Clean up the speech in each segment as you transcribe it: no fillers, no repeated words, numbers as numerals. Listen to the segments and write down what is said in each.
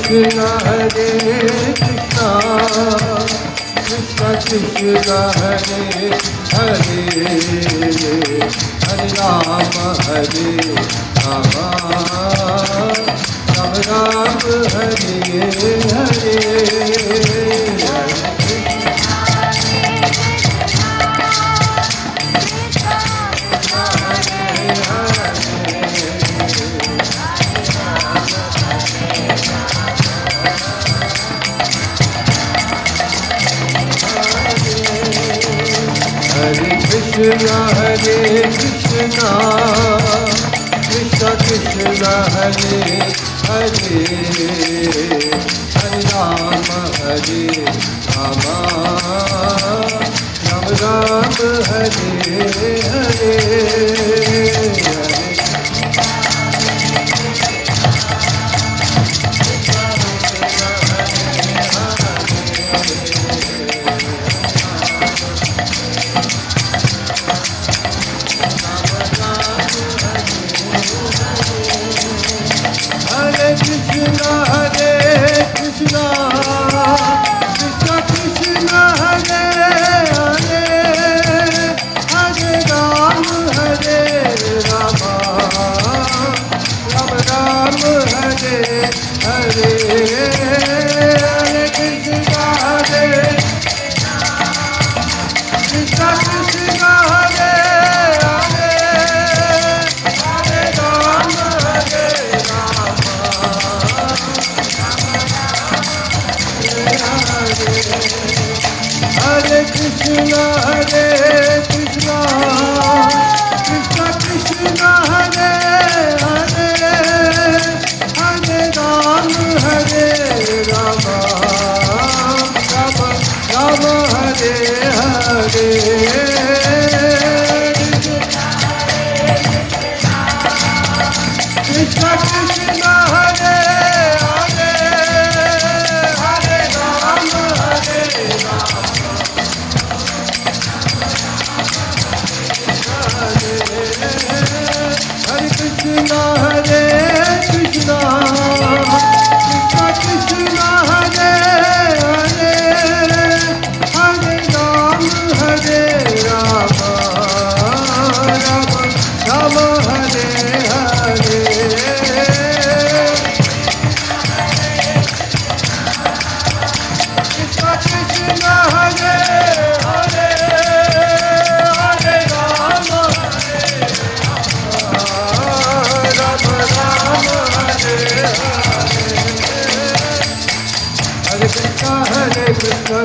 Krishna Hare Krishna Krishna Krishna Hare Hare Hare Rama Hare Rama Rama Rama Hare Hare Krishna Hare Krishna Krishna Krishna Hare Hare Hare Rama Hare Rama Rama Rama Hare Hare Krishna Hare Krishna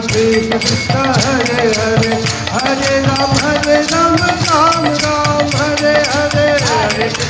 Krishna Krishna Hare Hare Hare Rama Hare Rama Rama Rama Hare Hare Hare Krishna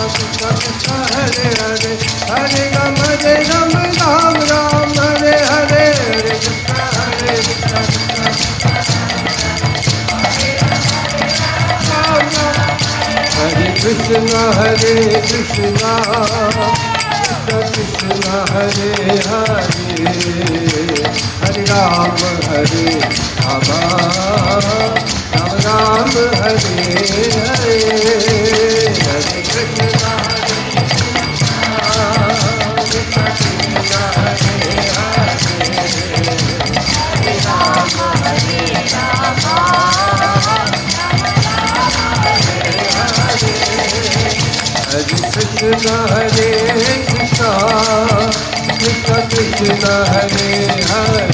Krishna Krishna Hare Hare Hare Rama Hare Rama Hare Krishna Hare Krishna Krishna Krishna Hare Hare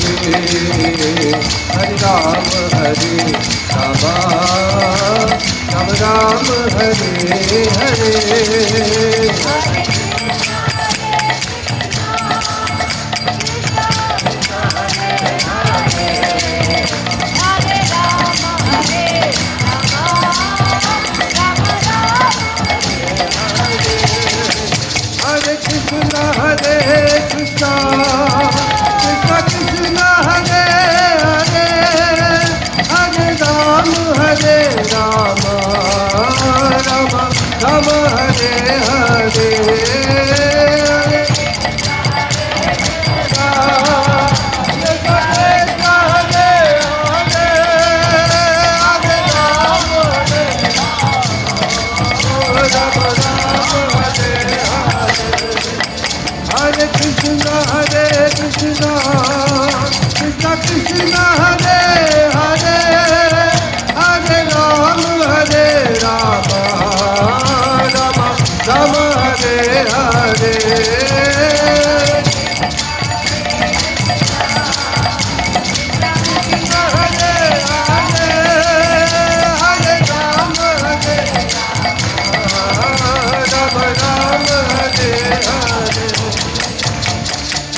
Hare Rama Hare Rama Rama Rama Hare Hare Hare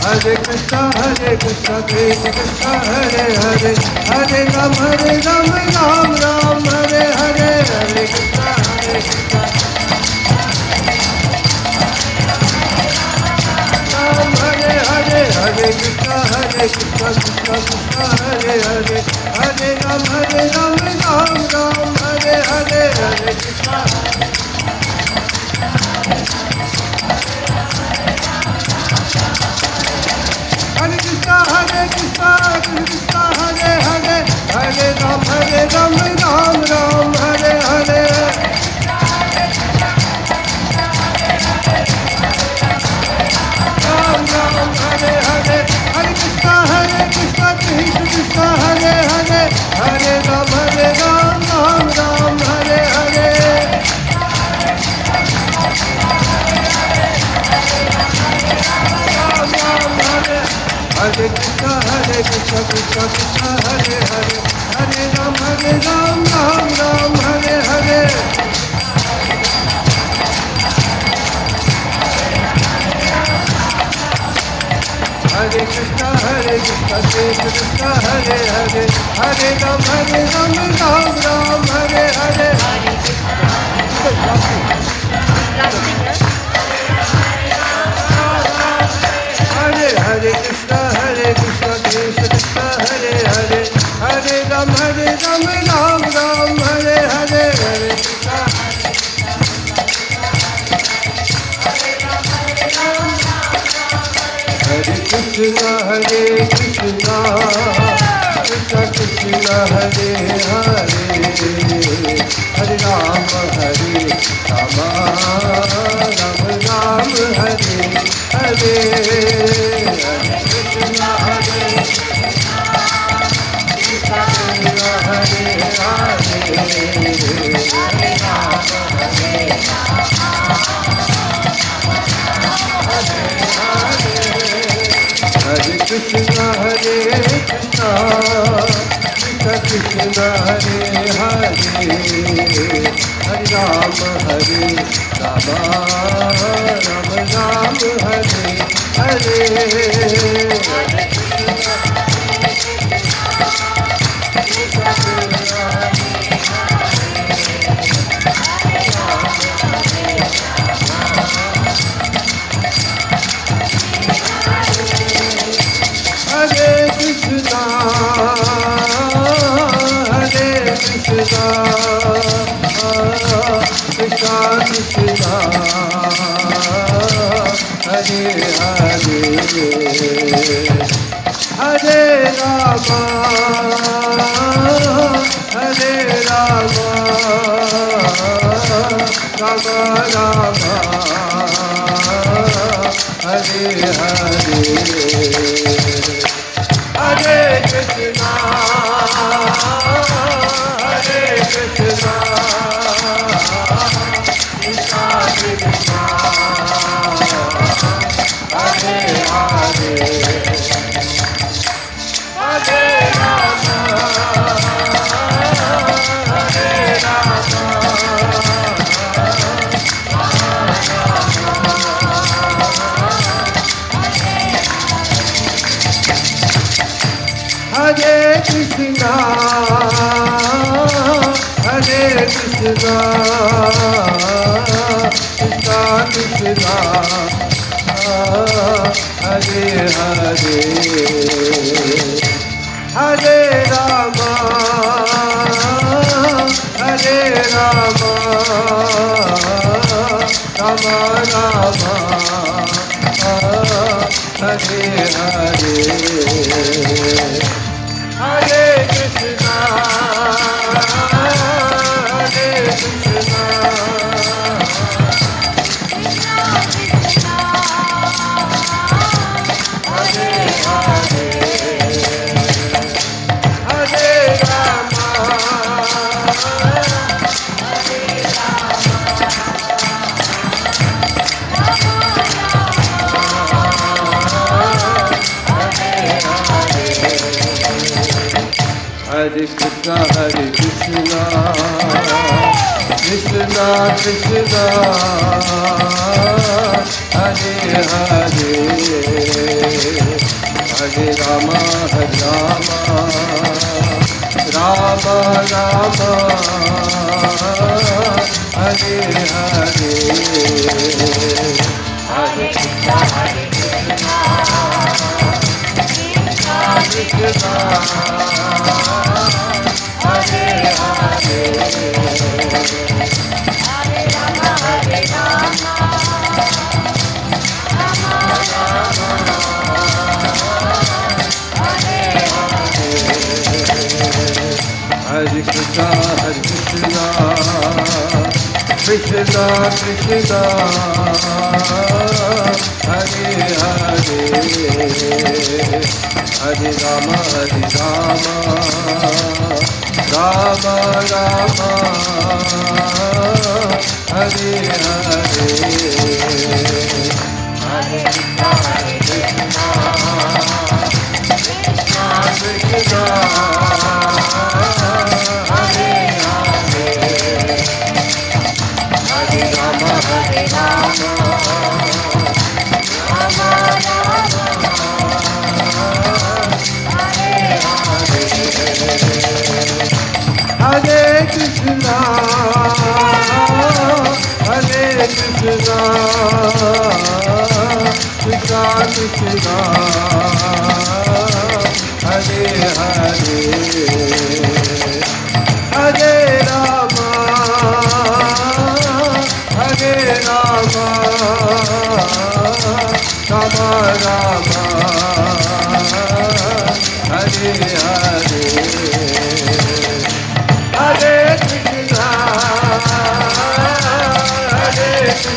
Hare Krishna Krishna Krishna Hare Hare, Hare Ram Ram Ram Hare Hare, Hare Krishna Ram Hare Hare, Hare Krishna Krishna Krishna Hare Hare, Hare Ram Ram Ram Hare Hare, Hare Krishna Krishna Krishna Hare Hare, Hare Ram Ram Hare Hare, Ram Ram Hare Hare, Hare Krishna Krishna Hare Hare, Hare Ram Ram Hare Hare, Ram Ram Hare Hare Krishna Krishna Krishna Hare Hare, Hare Ram Ram Hare Hare, Hare Krishna Krishna Krishna Hare Hare, Hare Ram Ram Hare Hare. Hare Hare Krishna Krishna Krishna Hare Hare, Hare Ram Hare Hare, Hare Krishna. Hare Krishna Krishna Krishna Hare Hare, Hare Ram Ram Hare Hare, Hare Krishna Krishna Hare Hare, Hare Ram Hare Krishna Krishna Krishna Hare Hare, Hare Ram Ram Hare Hare, Hare Krishna Krishna Krishna Krishna Hare Hare, Hare Rama Rama Rama Hare Hare, Hare Krishna Krishna Krishna Krishna Hare Hare, Hare Rama Hare Krishna Krishna Krishna Hare Hare, Hare Rama Rama Rama Hare Hare, Hare Krishna Hare Krishna Krishna Krishna Hare Hare, Hare Rama, Hare Rama, Rama Rama, Hare Hare, Hare Krishna, Hare Krishna, Krishna Krishna, Hare Hare, Hare Rama, Hare Rama, Rama Rama, Hare Hare, Hare Krishna, Hare Krishna, Krishna Krishna, Hare Hare, Hare Rama, Hare Rama, Rama Rama, Hare Hare, Hare Krishna, Hare Krishna, Krishna Krishna, Hare Hare, Hare Rama, Hare Rama, Rama Rama, Hare Hare, Hare Krishna, Hare Krishna, Krishna Krishna, Hare Hare, Hare Rama, Hare Rama, Rama Rama, Hare Hare, Hare Krishna, Hare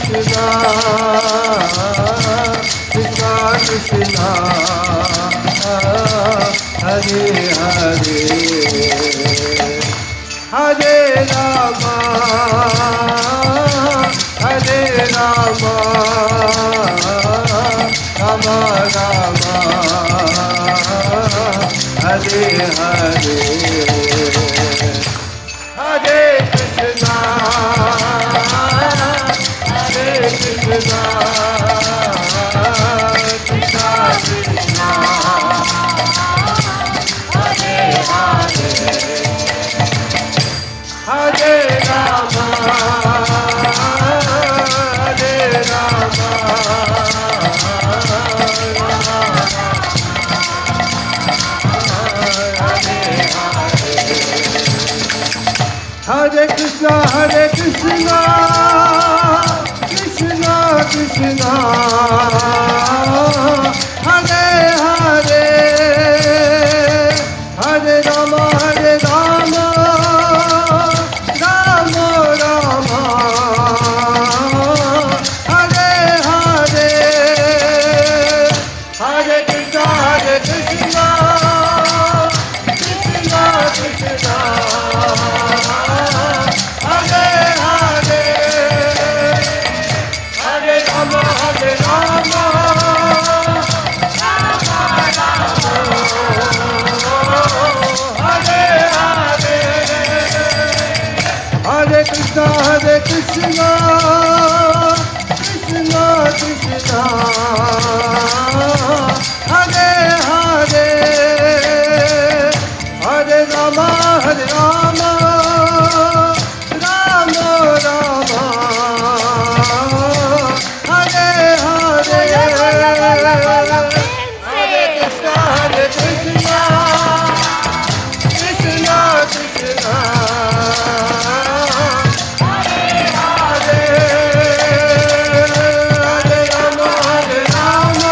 Krishna, Krishna Krishna, Hare Hare, Hare Rama, Hare Krishna, Hare Krishna, Krishna Krishna, Hare Hare, Hare Rama, Hare Rama, Rama Rama, Hare Hare, Hare Krishna, Hare Krishna, Krishna Krishna, Hare Hare, Hare Rama, Hare Rama, Hare Krishna, Hare Krishna, Krishna Krishna, Hare Hare, Hare Rama, Hare Rama, Rama Rama, Hare Hare, Hare Krishna, Hare Krishna, Krishna Krishna, Hare Hare, Hare Rama, Hare Rama, Rama Rama, Hare Hare, Hare Krishna, Hare Krishna, Krishna Krishna, Hare Hare, Hare Rama, Hare Rama, Rama Rama, Hare Hare, Hare Krishna, Hare Krishna, Krishna Krishna, Hare Hare, Hare Rama, Hare Rama,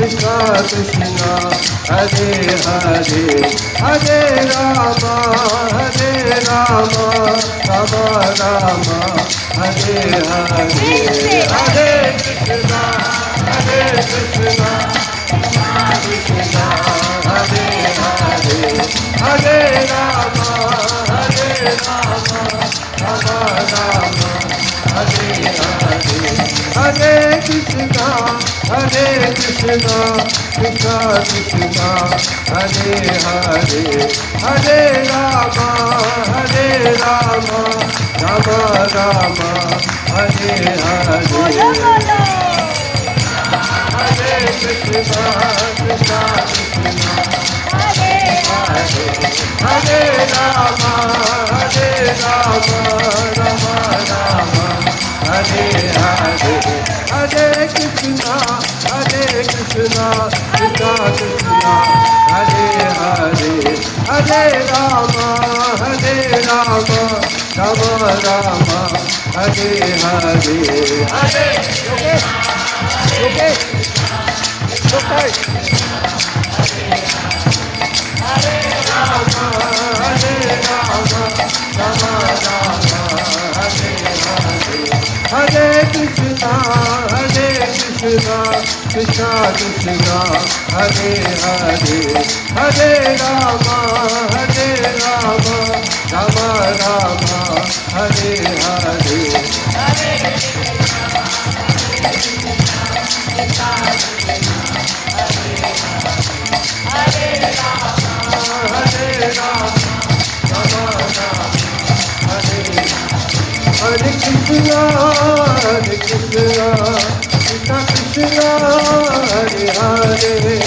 Krishna Krishna Hare Hare Hare Rama Hare Rama Rama Rama Hare Hare Hare Krishna Hare Krishna Krishna Hare Hare Hare Rama Hare Rama Rama Rama Hare Hare Hare Krishna Krishna Krishna Hare Hare Hare Rama Rama Rama Hare Hare Hare Krishna Krishna Hare Hare Hare Rama Rama Rama Hare Hare Hare Krishna Krishna Krishna Hare Hare Hare Rama Rama Rama Hare Hare Hare Yogesh Hare Rama Rama Hare Hare Hare Krishna Krishna Krishna Hare Hare Hare Rama Rama Rama Hare Hare Hare Hare Krishna Krishna Krishna Hare Hare Hare Rama Rama Rama Hare Hare Hare Krishna Krishna Krishna Hare Hare Hare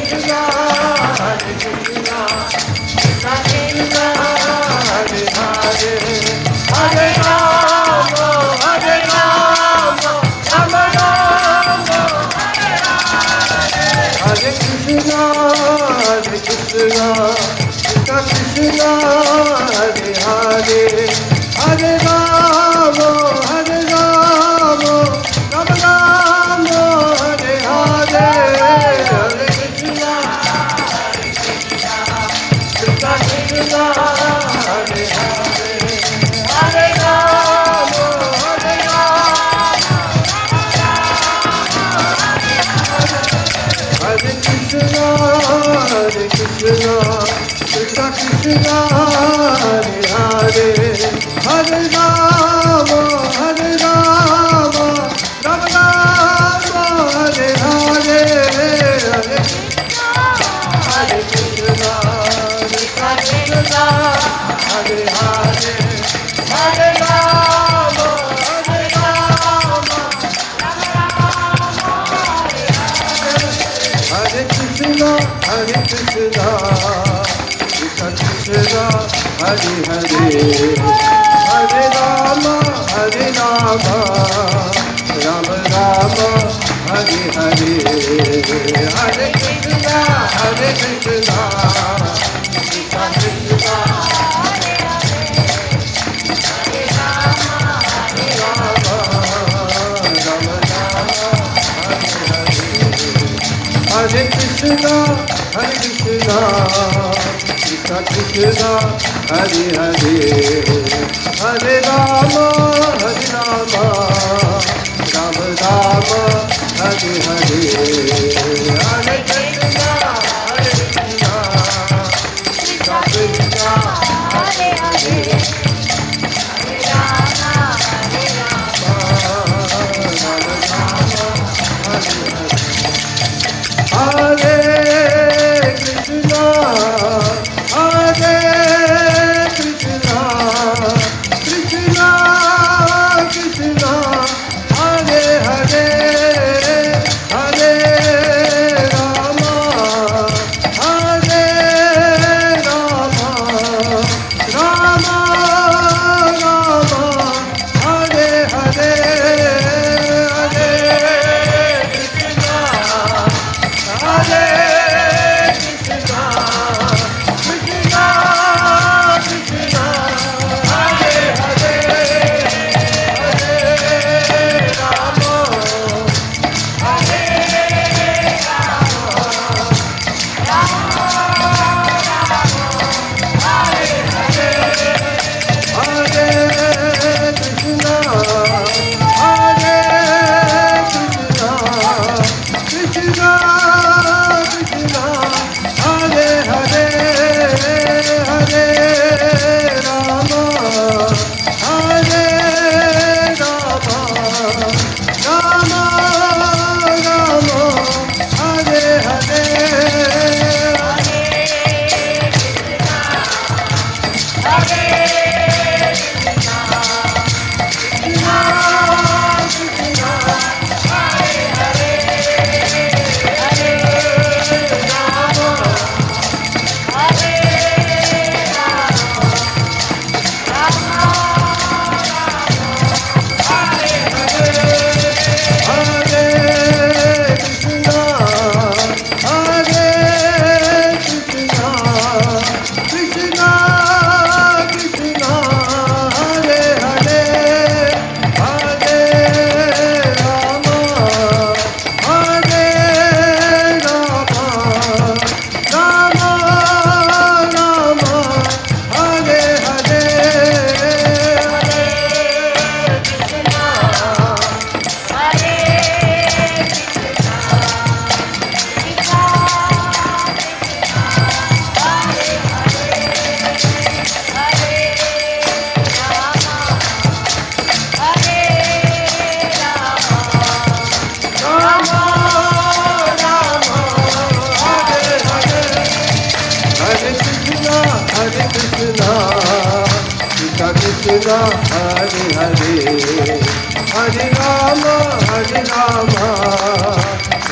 Rama Rama Rama Hare Krishna Krishna Krishna Hare Hare Hare Rama Rama Rama Hare Hare Hare Krishna Krishna Krishna Hare Hare Hare Rama Hare Krishna Krishna Krishna Krishna Hare Hare Hare Rama Rama Rama Hare Hare Hare Krishna Krishna Krishna Hare Hare Hare Rama Hare Krishna Krishna Krishna Hare Hare Hare Rama Rama Rama Hare Hare Hare Krishna Krishna Krishna Hare Rama Rama Hare Krishna Krishna Krishna Hare Hare Hare Rama Rama Rama Hare Hare Hare Krishna Krishna Krishna Hare Hare Hare Rama Rama Hare Hare Krishna Krishna Krishna Krishna Hare Hare Hare Rama Rama Rama Rama Hare Hare Hare Krishna Hare Krishna, Hare Hare, Hare Rama,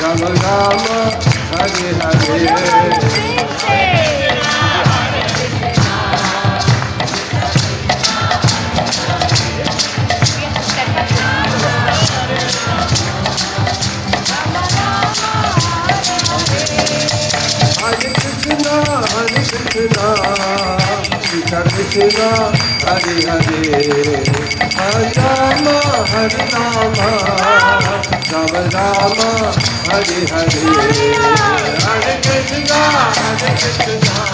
Rama Rama, Hare Hare. Hare Krishna, Krishna Krishna, Hare Hare, Hare Rama, Rama Rama, Hare Hare, Hare Krishna, Krishna.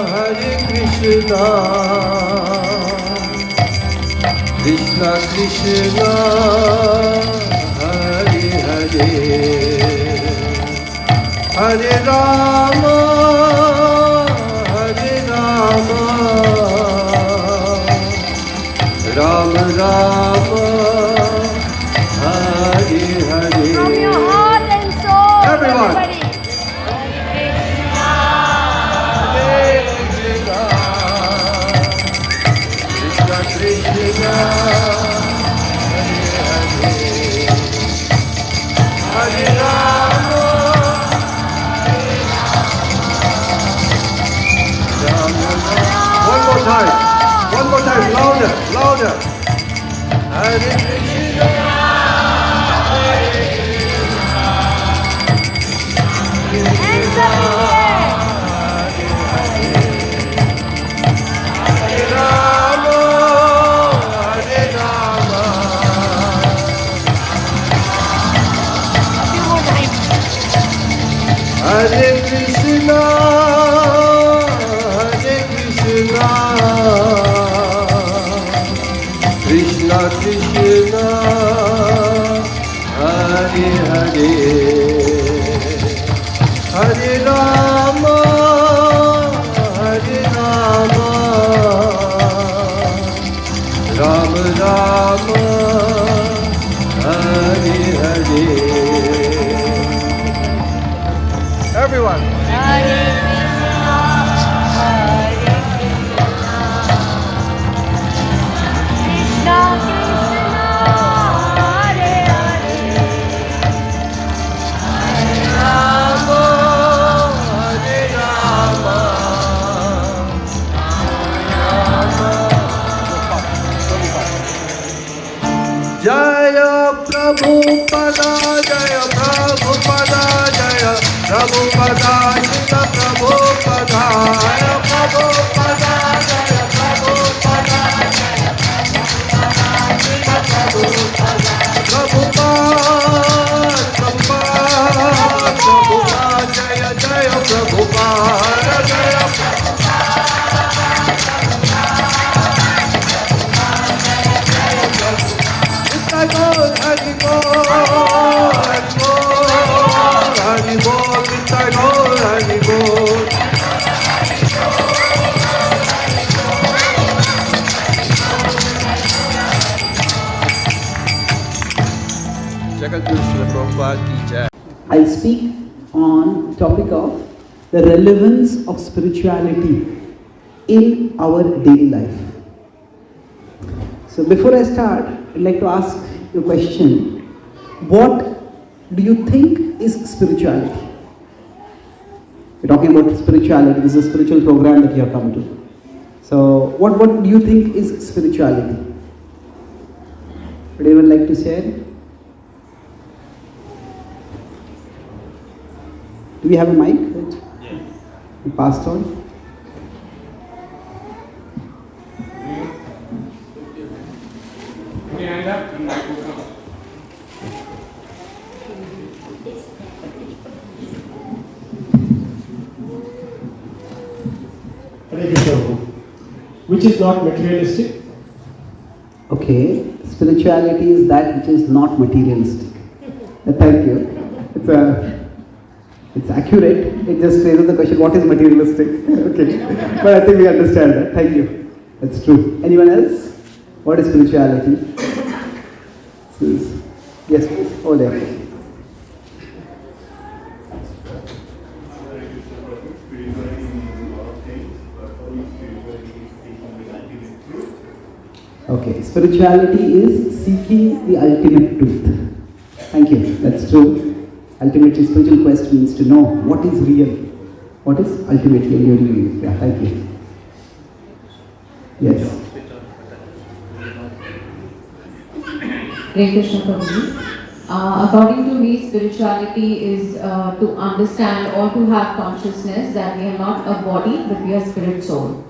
Hare Krishna, Krishna Krishna, Hare Hare, Hare Rama, Rama Rama, Hare Hare. From your heart and soul, everyone. Everybody. Krishna, Hare Rama, one more time, louder. Hare Krishna, Hands up in the air. Hare Rama, Hare Krishna, Krishna Krishna, Hare Hare, Hare Rama, Rama Rama, Hare Hare. Everyone. Hare Krishna, Hare Hare, Hare Rama, Hare Rama, Jaya Prabhupada, Jaya Prabhupada, Jaya Prabhupada, Jaya Prabhupada, Jaya Prabhupada, Jaya Prabhupada, Prabhupada, Prabhupada, Jaya Prabhupada, Jaya Hari Bol, Hari Bol, Hari Bol, Hari Bol, Nitai Bol, Hari Bol. I speak on topic of the relevance of spirituality in our daily life. So before I start, I'd like to ask you a question. What do you think is spirituality? We're talking about spirituality. This is a spiritual program that you have come to. So what do you think is spirituality? Would anyone like to share? Do we have a mic? Yeah. We passed on. Hand up and mic will come. Hare Krishna, which is not materialistic? Okay, spirituality is that which is not materialistic. Thank you. It's accurate. It just raises the question, what is materialistic? Okay, but I think we understand that. Thank you. That's true. Anyone else? What is spirituality? Yes, please. Over there. Okay, spirituality is seeking the ultimate truth. Thank you. That's true. Ultimately, spiritual quest means to know what is real. What is ultimately real? Yeah, thank you. Yes. Hare Krishna Prabhu. According to me, spirituality is to understand or to have consciousness that we are not a body but we are spirit soul.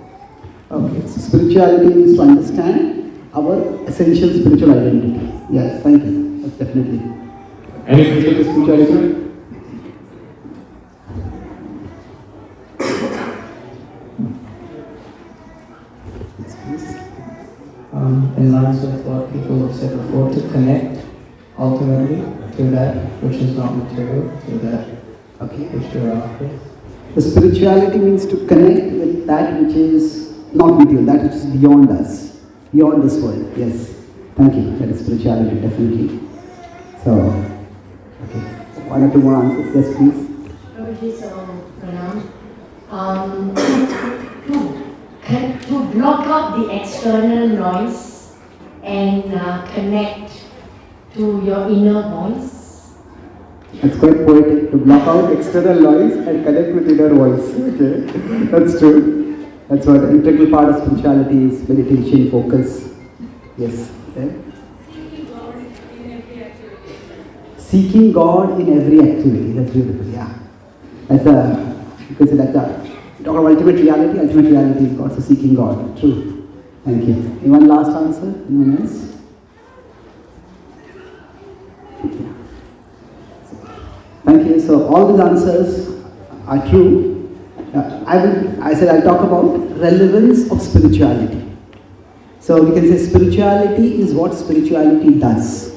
Okay, so spirituality is to understand our essential spiritual identity. Yes, thank you. That's definitely. Any critical spirituality? In lines with what people have said before, to connect ultimately to that which is not material, to that which you are after. The spirituality means to connect with that which is not material, that which is beyond us, beyond this world. Yes, thank you. That is spirituality, definitely. So, okay, one or two more answers. Yes, please. To block out the external noise and connect to your inner voice. That's quite poetic. To block out external noise and connect with inner voice. Okay, that's true. That's what an integral part of spirituality is: meditation, focus. Yes. Okay. Seeking God in every activity. That's beautiful. Yeah. That's you can say that's talk about ultimate reality. Ultimate reality is God. So seeking God. True. Thank you. Anyone last answer? Anyone else? Thank you. So all these answers are true. I said I'll talk about relevance of spirituality. So we can say spirituality is what spirituality does.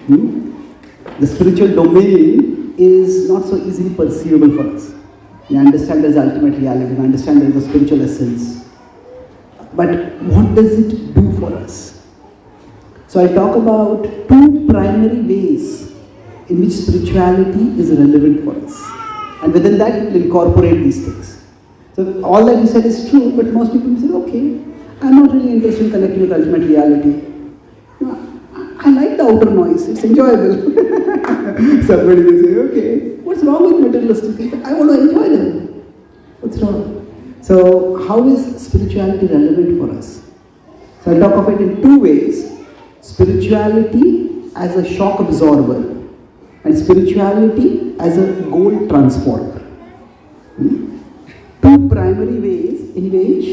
The spiritual domain is not so easily perceivable for us. We understand there's ultimate reality, we understand there's a spiritual essence. But what does it do for us? So I'll talk about two primary ways in which spirituality is relevant for us. And within that, it will incorporate these things. So all that you said is true, but most people say, okay, I'm not really interested in connecting with ultimate reality. I like the outer noise, it's enjoyable. Somebody will say, okay, what's wrong with materialistic things? I want to enjoy them. What's wrong? So how is spirituality relevant for us? So I'll talk of it in two ways. Spirituality as a shock absorber and spirituality as a goal transformer. Two primary ways in which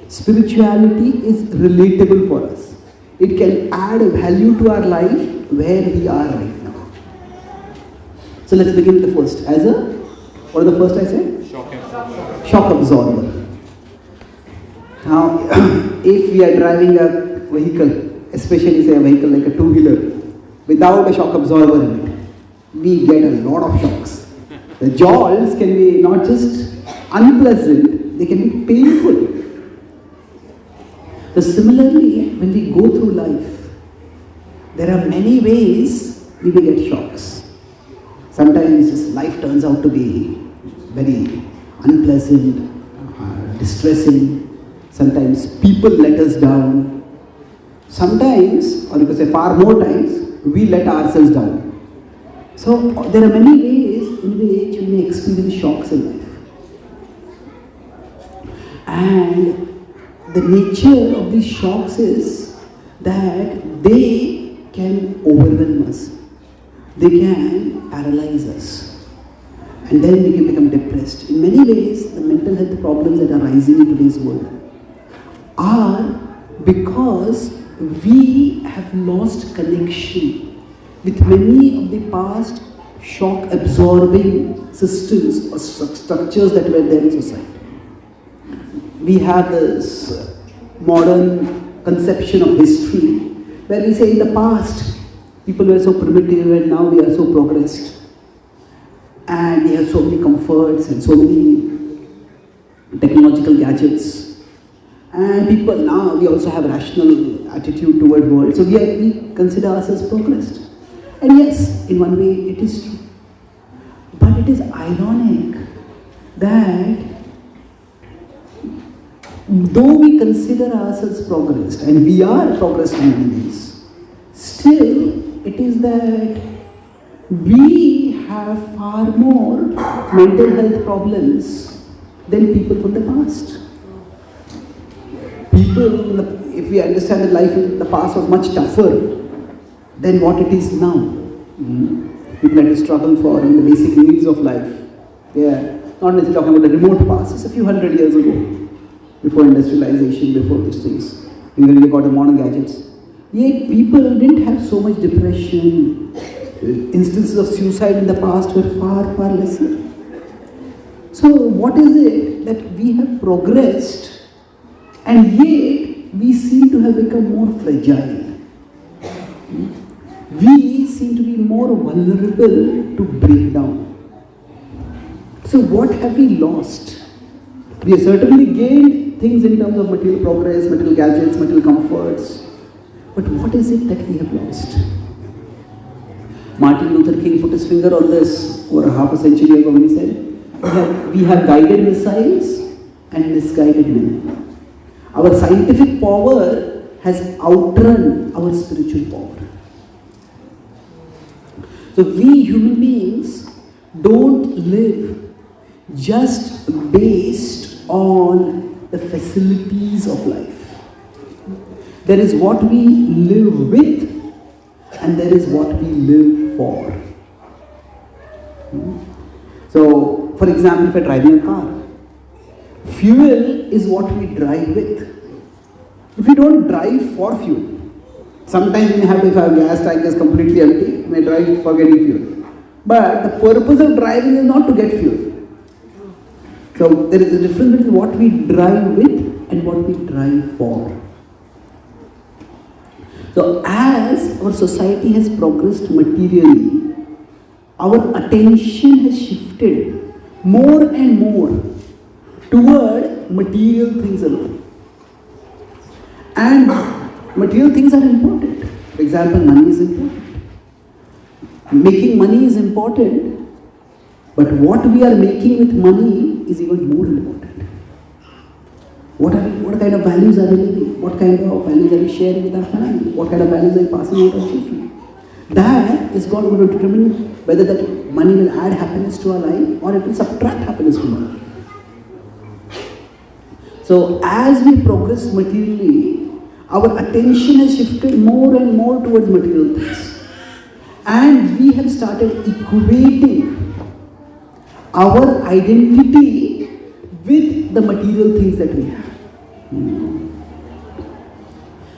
spirituality is relatable for us. It can add a value to our life where we are right now. So let's begin with the first. As a What is the first I said? Shock absorber. Shock absorber. Now, if we are driving a vehicle, especially say a vehicle like a two-wheeler, without a shock absorber in it, we get a lot of shocks. The jolts can be not just unpleasant, they can be painful. So similarly, when we go through life, there are many ways we will get shocks. Sometimes this life turns out to be very unpleasant, distressing. Sometimes people let us down. Sometimes, or you could say far more times, we let ourselves down. So there are many ways in which we may experience shocks in life. And the nature of these shocks is that they can overwhelm us. They can paralyze us. And then we can become depressed. In many ways, the mental health problems that are rising in today's world are because we have lost connection with many of the past shock absorbing systems or structures that were there in society. We have this modern conception of history where we say in the past people were so primitive and now we are so progressed and we have so many comforts and so many technological gadgets, and people now we also have rational attitude toward world, so we consider ourselves progressed. And yes, in one way it is true. But it is ironic that though we consider ourselves progressed, and we are progressed in many ways, still it is that we have far more mental health problems than people from the past. People, if we understand that life in the past was much tougher than what it is now. People had to struggle for the basic needs of life. Yeah, not necessarily talking about the remote past, it's a few hundred years ago, before industrialization, before these things. Even we got the modern gadgets. Yet people didn't have so much depression. Instances of suicide in the past were far, far lesser. So what is it that we have progressed and yet we seem to have become more fragile? We seem to be more vulnerable to break down. So what have we lost? We have certainly gained things in terms of material progress, material gadgets, material comforts. But what is it that we have lost? Martin Luther King put his finger on this over half a century ago when he said, we have guided missiles and misguided men. Our scientific power has outrun our spiritual power. So we human beings don't live just based on the facilities of life. There is what we live with and there is what we live for. So, for example, if you're driving a car, fuel is what we drive with. If we don't drive for fuel, sometimes we may have, if our gas tank is completely empty, we may drive for getting fuel. But the purpose of driving is not to get fuel. So there is a difference between what we drive with and what we drive for. So as our society has progressed materially, our attention has shifted more and more toward material things alone. And material things are important. For example, money is important. Making money is important, but what we are making with money is even more important. What kind of values are we living? What kind of values are we sharing with our family? What kind of values are we passing on to our children? That is going to determine whether that money will add happiness to our life or it will subtract happiness from our life. So as we progress materially, our attention has shifted more and more towards material things. And we have started equating our identity with the material things that we have.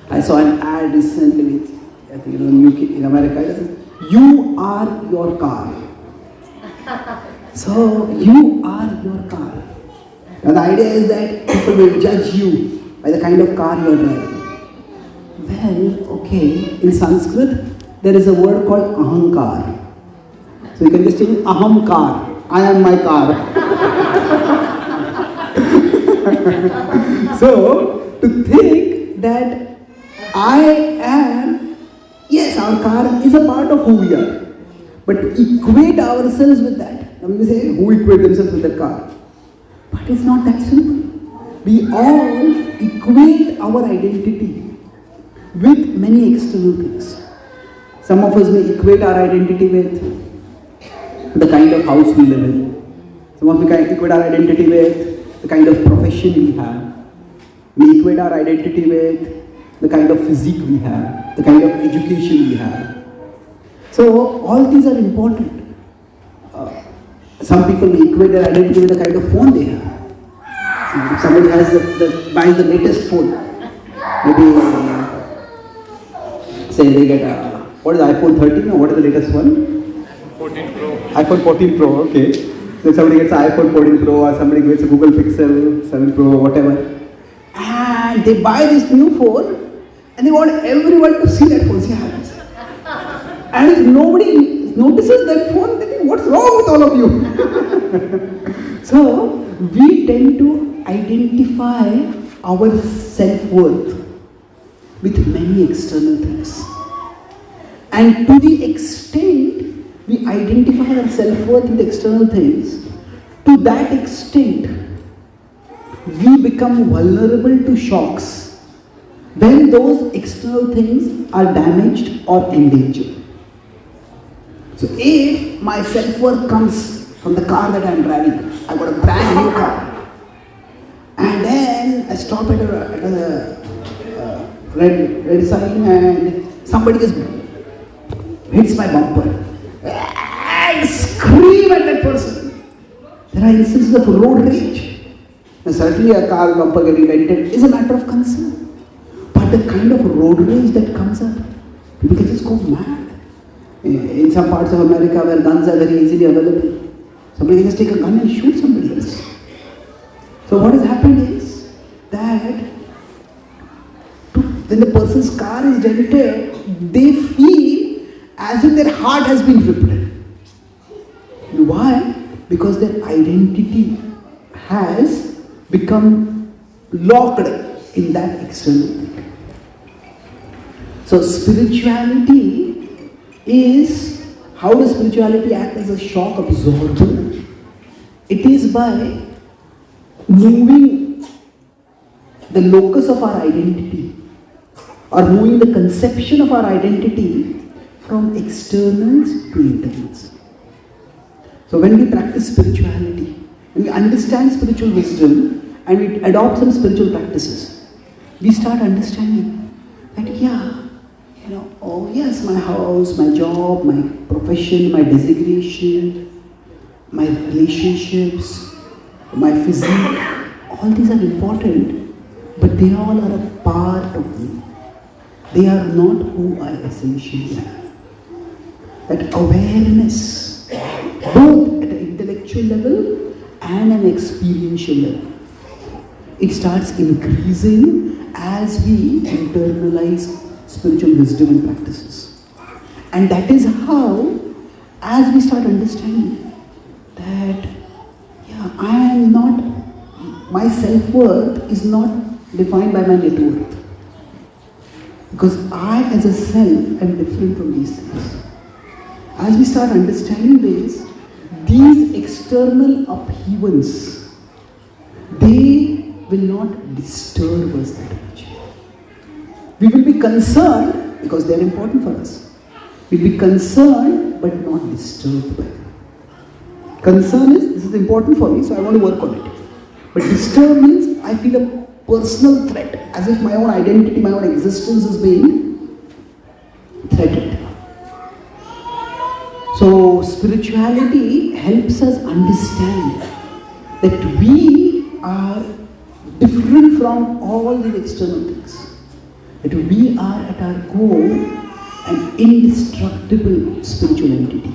I saw an ad recently with, I think in UK, in America, it says, "You are your car." So you are your car. Now the idea is that people will judge you by the kind of car you are driving. Well, okay, in Sanskrit there is a word called ahankar. So you can just change aham car. I am my car. So to think that I am, yes, our car is a part of who we are. But to equate ourselves with that, now we say who equate themselves with their car. But it's not that simple. We all equate our identity with many external things. Some of us may equate our identity with the kind of house we live in. Some of us may equate our identity with the kind of profession we have. We equate our identity with the kind of physique we have, the kind of education we have. So all these are important. Some people may equate their identity with the kind of phone they have. So if somebody has buys the latest phone, maybe say they get what is the iPhone 13 or what is the latest one? 14 Pro. iPhone 14 Pro, okay. So somebody gets an iPhone 14 Pro or somebody gets a Google Pixel 7 Pro or whatever. And they buy this new phone and they want everyone to see that phone. See how it is. And if nobody notices that phone, they think, what's wrong with all of you? So we tend to identify our self-worth with many external things. And to the extent we identify our self-worth with external things, to that extent we become vulnerable to shocks when those external things are damaged or endangered. So if my self-worth comes from the car that I am driving, I got a brand new car, and then I stop at a red sign and somebody just hits my bumper, I scream at that person. There are instances of road rage. Now certainly a car bumper getting dented is a matter of concern. But the kind of road rage that comes up, people can just go mad. In some parts of America where guns are very easily available, somebody can just take a gun and shoot somebody else. So what has happened is that when the person's car is dented, they feel as if their heart has been ripped. Why? Because their identity has become locked in that external thing. So spirituality is, how does spirituality act as a shock absorber? It is by moving the locus of our identity or moving the conception of our identity from externals to internals. So when we practice spirituality, when we understand spiritual wisdom and we adopt some spiritual practices, we start understanding that oh yes, my house, my job, my profession, my designation, my relationships, my physique, all these are important, but they all are a part of me. They are not who I essentially am. That awareness, both at an intellectual level and an experiential level, it starts increasing as we internalize spiritual wisdom and practices. And that is how, as we start understanding that, I am not, my self-worth is not defined by my net worth. Because I as a self am different from these things. As we start understanding this, these external upheavals, they will not disturb us that much. We will be concerned because they are important for us. We will be concerned but not disturbed by them. Concern is, this is important for me, so I want to work on it. But disturb means I feel a personal threat, as if my own identity, my own existence is being threatened. So spirituality helps us understand that we are different from all the external things. That we are at our core an indestructible spiritual entity.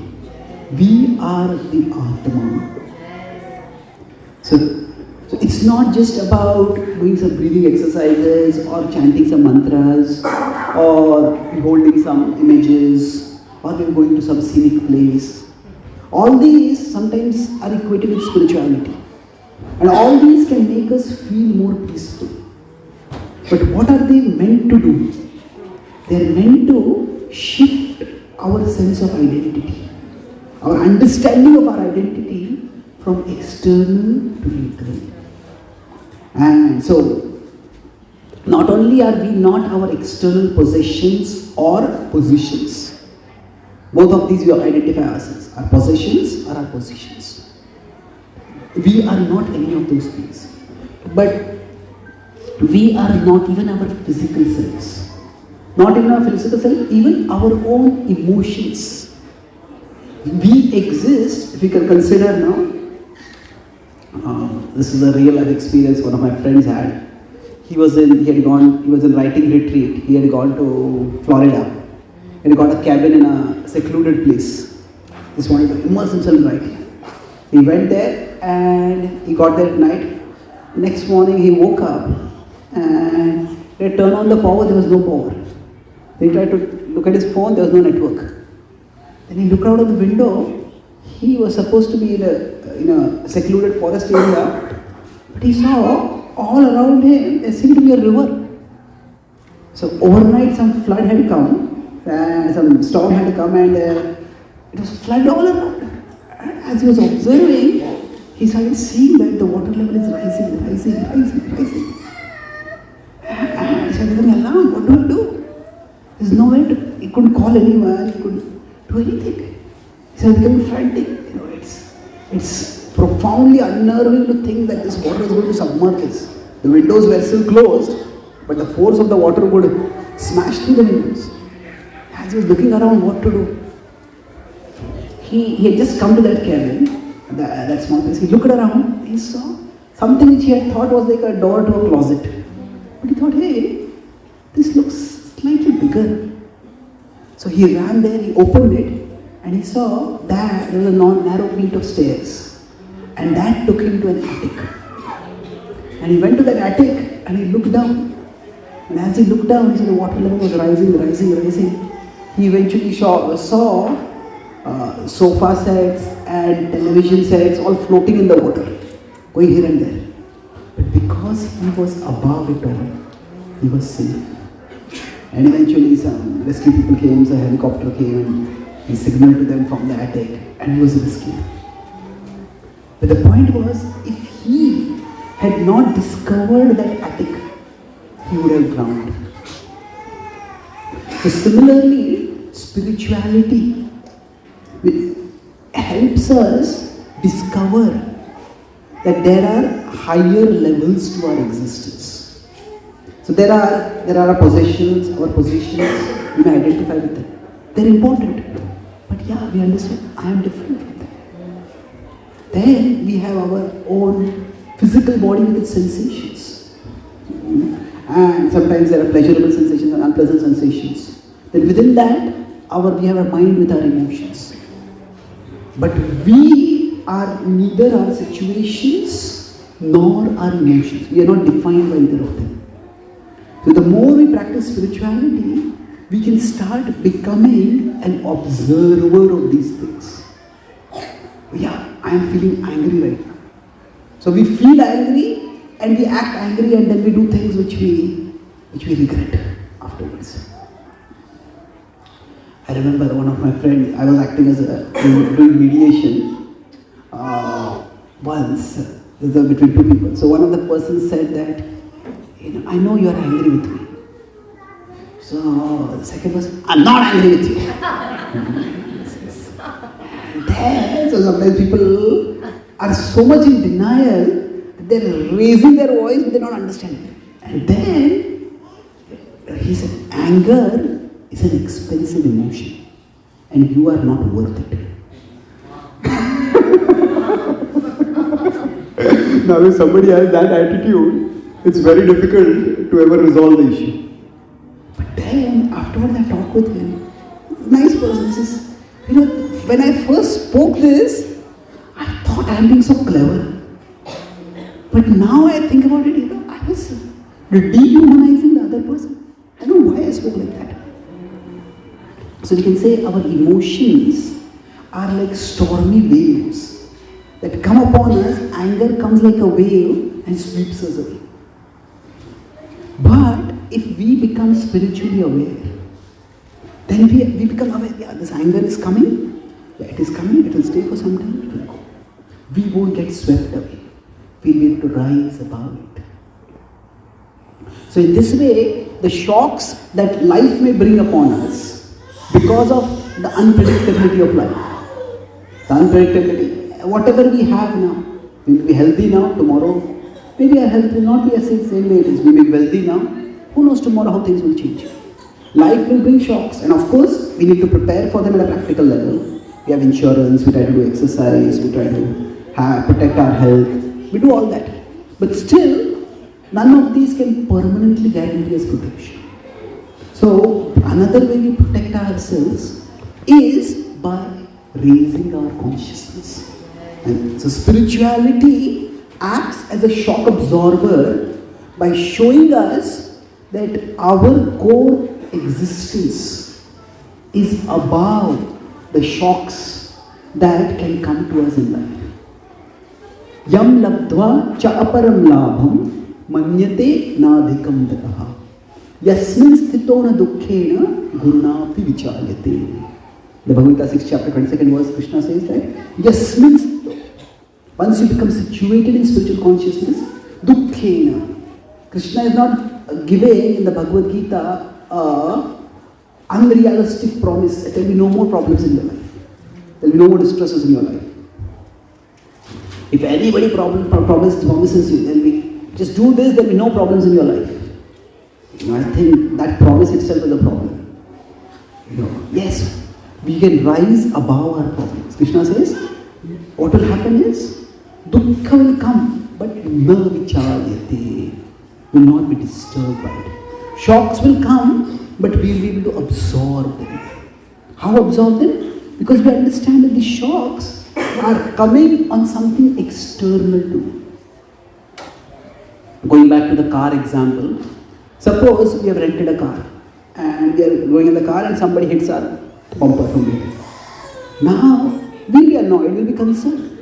We are the Atma. So it's not just about doing some breathing exercises or chanting some mantras or beholding some images or we're going to some scenic place. All these sometimes are equated with spirituality. And all these can make us feel more peaceful. But what are they meant to do? They are meant to shift our sense of identity, our understanding of our identity from external to internal. And so, not only are we not our external possessions or positions, both of these we identify ourselves, our possessions or our positions. We are not any of those things. But we are not even our physical selves. Not even our physical self, even our own emotions. We exist, if you can consider now, this is a real life experience one of my friends had. He was in writing retreat. He had gone to Florida. He had got a cabin in a secluded place. Just wanted to immerse himself in writing. He went there and he got there at night. Next morning he woke up and they turned on the power, there was no power. He tried to look at his phone, there was no network. Then he looked out of the window. He was supposed to be in a secluded forest area, but he saw all around him there seemed to be a river. So overnight some flood had come, and some storm had come, and it was flood all around. And as he was observing, he started seeing that the water level is rising. And he started getting alarmed. What do I do? There's no way to. He couldn't call anyone. He couldn't do anything. He started becoming frantic. It's profoundly unnerving to think that this water is going to submerge us. The windows were still closed, but the force of the water would smash through the windows. As he was looking around what to do, he had just come to that cabin, that small place. He looked around, he saw something which he had thought was like a door to a closet. But he thought, hey, this looks slightly bigger. So he ran there, he opened it, and he saw that there was a narrow flight of stairs. And that took him to an attic. And he went to that attic and he looked down. And as he looked down, he saw the water level was rising. He eventually saw sofa sets and television sets all floating in the water, going here and there. But because he was above it all, he was safe. And eventually some rescue people came, so a helicopter came and he signaled to them from the attic and he was rescued. But the point was, if he had not discovered that attic, he would have drowned. So similarly, spirituality helps us discover that there are higher levels to our existence. So there are our possessions, our positions, we may identify with them. They're important. But yeah, we understand, I am different from them. Then we have our own physical body with its sensations. And sometimes there are pleasurable sensations and unpleasant sensations. Then within that, we have a mind with our emotions. But we are neither our situations nor our emotions. We are not defined by either of them. So the more we practice spirituality, we can start becoming an observer of these things. Yeah, I am feeling angry right now. So we feel angry and we act angry and then we do things which we regret afterwards. I remember one of my friends, I was acting as doing mediation once between two people. So one of the persons said that, I know you are angry with me. So the second person, I'm not angry with you. And then, so sometimes people are so much in denial that they're raising their voice but they're not understanding. And then he said, anger is an expensive emotion and you are not worth it. Now if somebody has that attitude, it's very difficult to ever resolve the issue. But then afterwards I talked with him. Nice person. He says, When I first spoke this, I thought I am being so clever. But now I think about it, I was dehumanizing the other person. I don't know why I spoke like that. So we can say our emotions are like stormy waves that come upon us. Anger comes like a wave and sweeps us away. But if we become spiritually aware, then we become aware, yeah, this anger is coming, yeah, it is coming, it will stay for some time, it will go. We won't get swept away. We'll be able to rise above it. So in this way, the shocks that life may bring upon us, because of the unpredictability of life, the unpredictability, whatever we have now, we will be healthy now, tomorrow, maybe our health will not be as same way it is. We may be wealthy now, who knows tomorrow how things will change. Life will bring shocks, and of course, we need to prepare for them at a practical level. We have insurance, we try to do exercise, we try to protect our health, we do all that. But still, none of these can permanently guarantee us protection. So, another way we protect ourselves is by raising our consciousness. And so, spirituality acts as a shock absorber by showing us that our core existence is above the shocks that can come to us in life. Yam labdva cha aparam labham manyate nadhikam dataha yasmin sthito na dukkhena gurunapi vichalyate. The Bhagavad Gita 6th chapter 22nd verse, Krishna says that yasmin sthito, once you become situated in spiritual consciousness, dukkhena. Krishna is not giving in the Bhagavad Gita unrealistic promise that there will be no more problems in your life. There will be no more distresses in your life. If anybody promises you, then we just do this, there will be no problems in your life. I think that promise itself is a problem. Yes, we can rise above our problems. Krishna says, what will happen is, dukkha will come, but na vichalyate, will not be disturbed by it. Shocks will come, but we will be able to absorb them. How absorb them? Because we understand that the shocks are coming on something external to. Going back to the car example, suppose we have rented a car and we are going in the car and somebody hits our bumper from behind. Now, we'll be annoyed, we'll be concerned.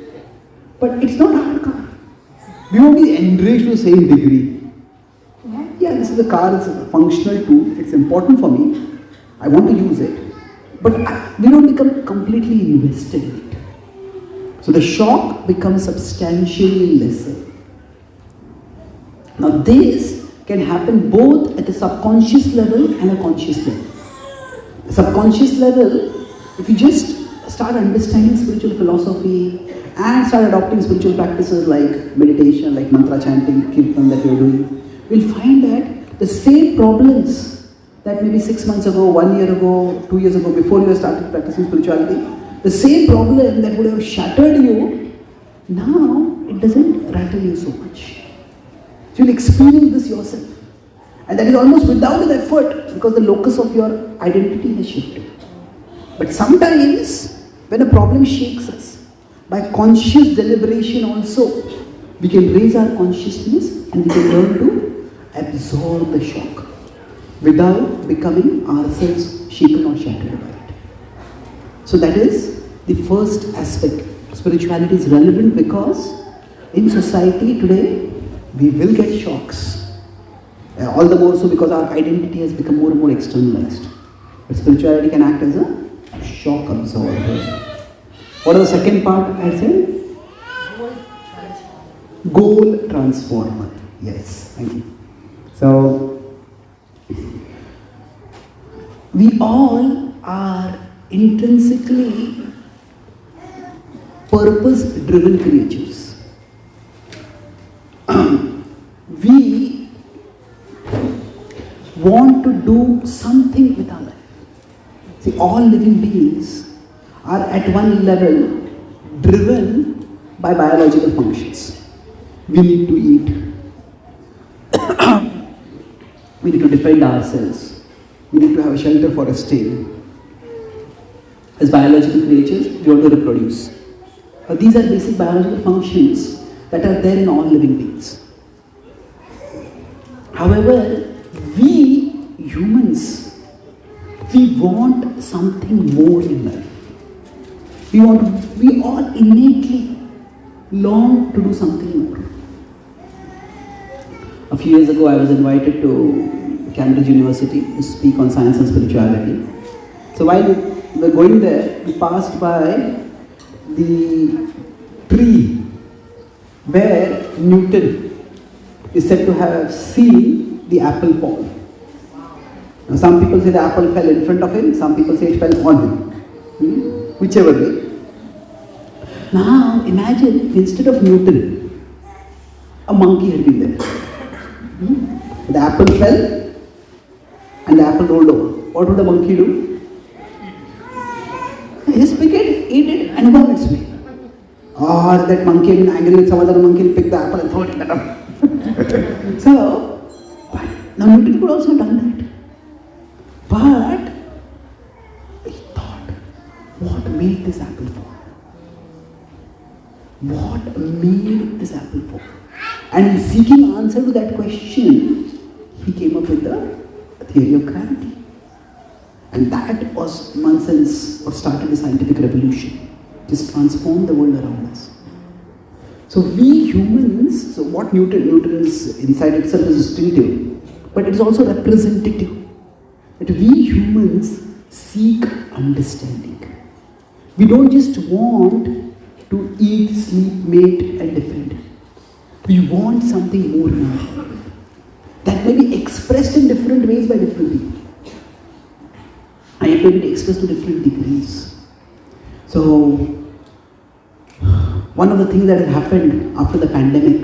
But it's not our car. We won't be enraged to the same degree. Yeah, this is a car, it's a functional tool, it's important for me, I want to use it, but we don't become completely invested in it. So the shock becomes substantially lesser. Now this can happen both at the subconscious level and a conscious level. The subconscious level, if you just start understanding spiritual philosophy and start adopting spiritual practices like meditation, like mantra chanting, Kirtan that you're doing, we'll find that the same problems that maybe 6 months ago, 1 year ago, 2 years ago, before you started practicing spirituality, the same problem that would have shattered you, now it doesn't rattle you so much. So you'll experience this yourself. And that is almost without an effort because the locus of your identity has shifted. But sometimes when a problem shakes us, by conscious deliberation also, we can raise our consciousness and we can learn to absorb the shock without becoming ourselves shaken or shattered by it. So that is the first aspect. Spirituality is relevant because in society today, we will get shocks. All the more so because our identity has become more and more externalized. But spirituality can act as a shock absorber. What is the second part I said? Goal transformer. Yes, thank you. So, we all are intrinsically purpose-driven creatures. We want to do something with our life. See, all living beings are at one level driven by biological functions. We need to eat. We need to defend ourselves. We need to have a shelter for a stay. As biological creatures, we want to reproduce. These are basic biological functions that are there in all living beings. However, we humans, we want something more in life. We all innately long to do something more. A few years ago, I was invited to Cambridge University to speak on science and spirituality. So while we were going there, we passed by the tree where Newton is said to have seen the apple fall. Now, some people say the apple fell in front of him, some people say it fell on him. Whichever way. Now imagine, instead of Newton, a monkey had been there. The apple fell and the apple rolled over. What would the monkey do? He just pick it, eat it, and go on its way. Or that monkey had been angry with some other monkey and pick the apple and throw it at him. So, but now Newton could also have done that. But he thought, what made this apple fall? What made this apple fall? And in seeking answer to that question, he came up with the theory of gravity. And that was, in one sense, what started the scientific revolution. Just transformed the world around us. So we humans, so what Newton's inside itself is distinctive, but it is also representative. That we humans seek understanding. We don't just want to eat, sleep, mate, and defend. We want something more in our life that may be expressed in different ways by different people. And it may be expressed to different degrees. So, one of the things that has happened after the pandemic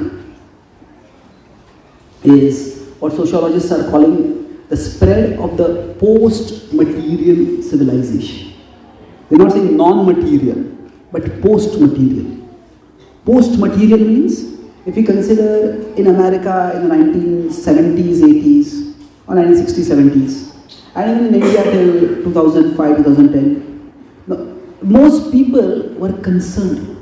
is what sociologists are calling the spread of the post-material civilization. They're not saying non-material, but post-material. Post-material means, if you consider in America in the 1970s, 80s, or 1960s, 70s, and even in India till 2005, 2010, most people were concerned.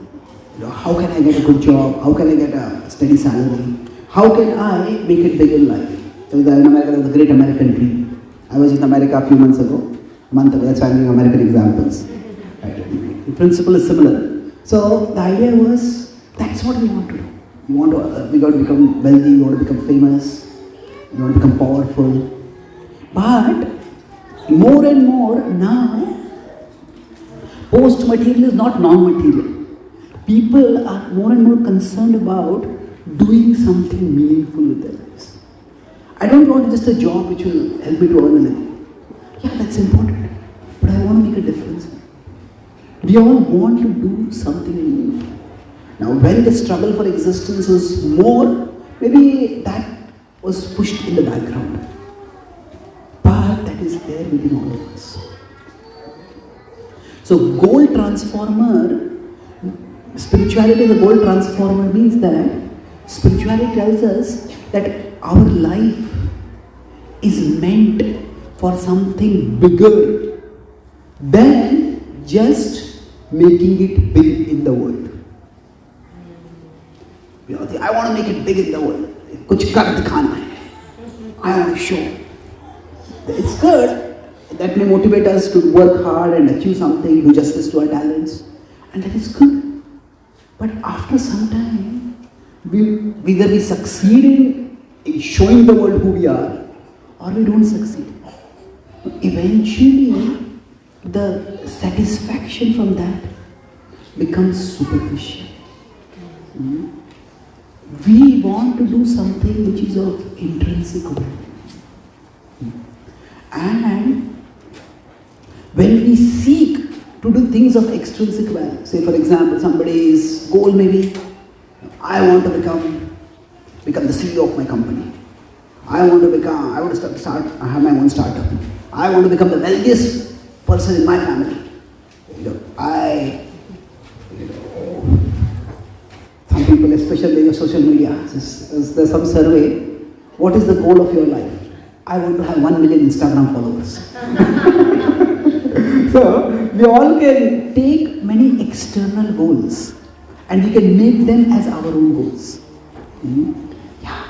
How can I get a good job? How can I get a steady salary? How can I make it big in life? So in America, there's the great American dream. I was in America a few months ago, that's why I'm giving American examples. Right. The principle is similar. So the idea was, that's what we want to do. We got to become wealthy, we want to become famous, we want to become powerful. But more and more now, post-material is not non-material. People are more and more concerned about doing something meaningful with their lives. I don't want just a job which will help me to earn a living. Yeah, that's important. But I want to make a difference. We all want to do something meaningful. Now, when the struggle for existence was more, maybe that was pushed in the background. But that is there within all of us. So, goal transformer, spirituality as a goal transformer means that spirituality tells us that our life is meant for something bigger than just making it big in the world. I want to make it big in the world. Kuch kar dikhana hai. I want to show. It's good. That may motivate us to work hard and achieve something, do justice to our talents. And that is good. But after some time, either we succeed in showing the world who we are, or we don't succeed. Eventually, the satisfaction from that becomes superficial. We want to do something which is of intrinsic value. And when we seek to do things of extrinsic value, say for example, somebody's goal may be, I want to become the CEO of my company. I have my own startup. I want to become the wealthiest person in my family. Some people, especially in social media, there's some survey, what is the goal of your life? I want to have 1 million Instagram followers. So, we all can take many external goals and we can make them as our own goals. Yeah.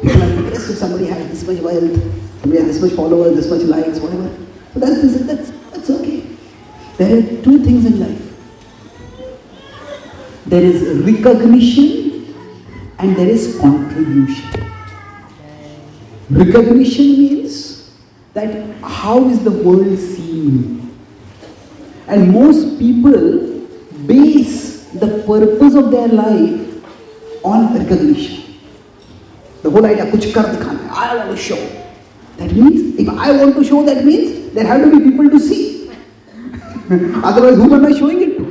People are impressed if somebody has this much wealth, somebody has this much followers, this much likes, whatever. So that's okay. There are two things in life. There is recognition and there is contribution. Recognition means that how is the world seeing me? And most people base the purpose of their life on recognition. The whole idea, kuch kar dikhana, I want to show. That means, if I want to show, that means there have to be people to see. Otherwise, whom am I showing it to?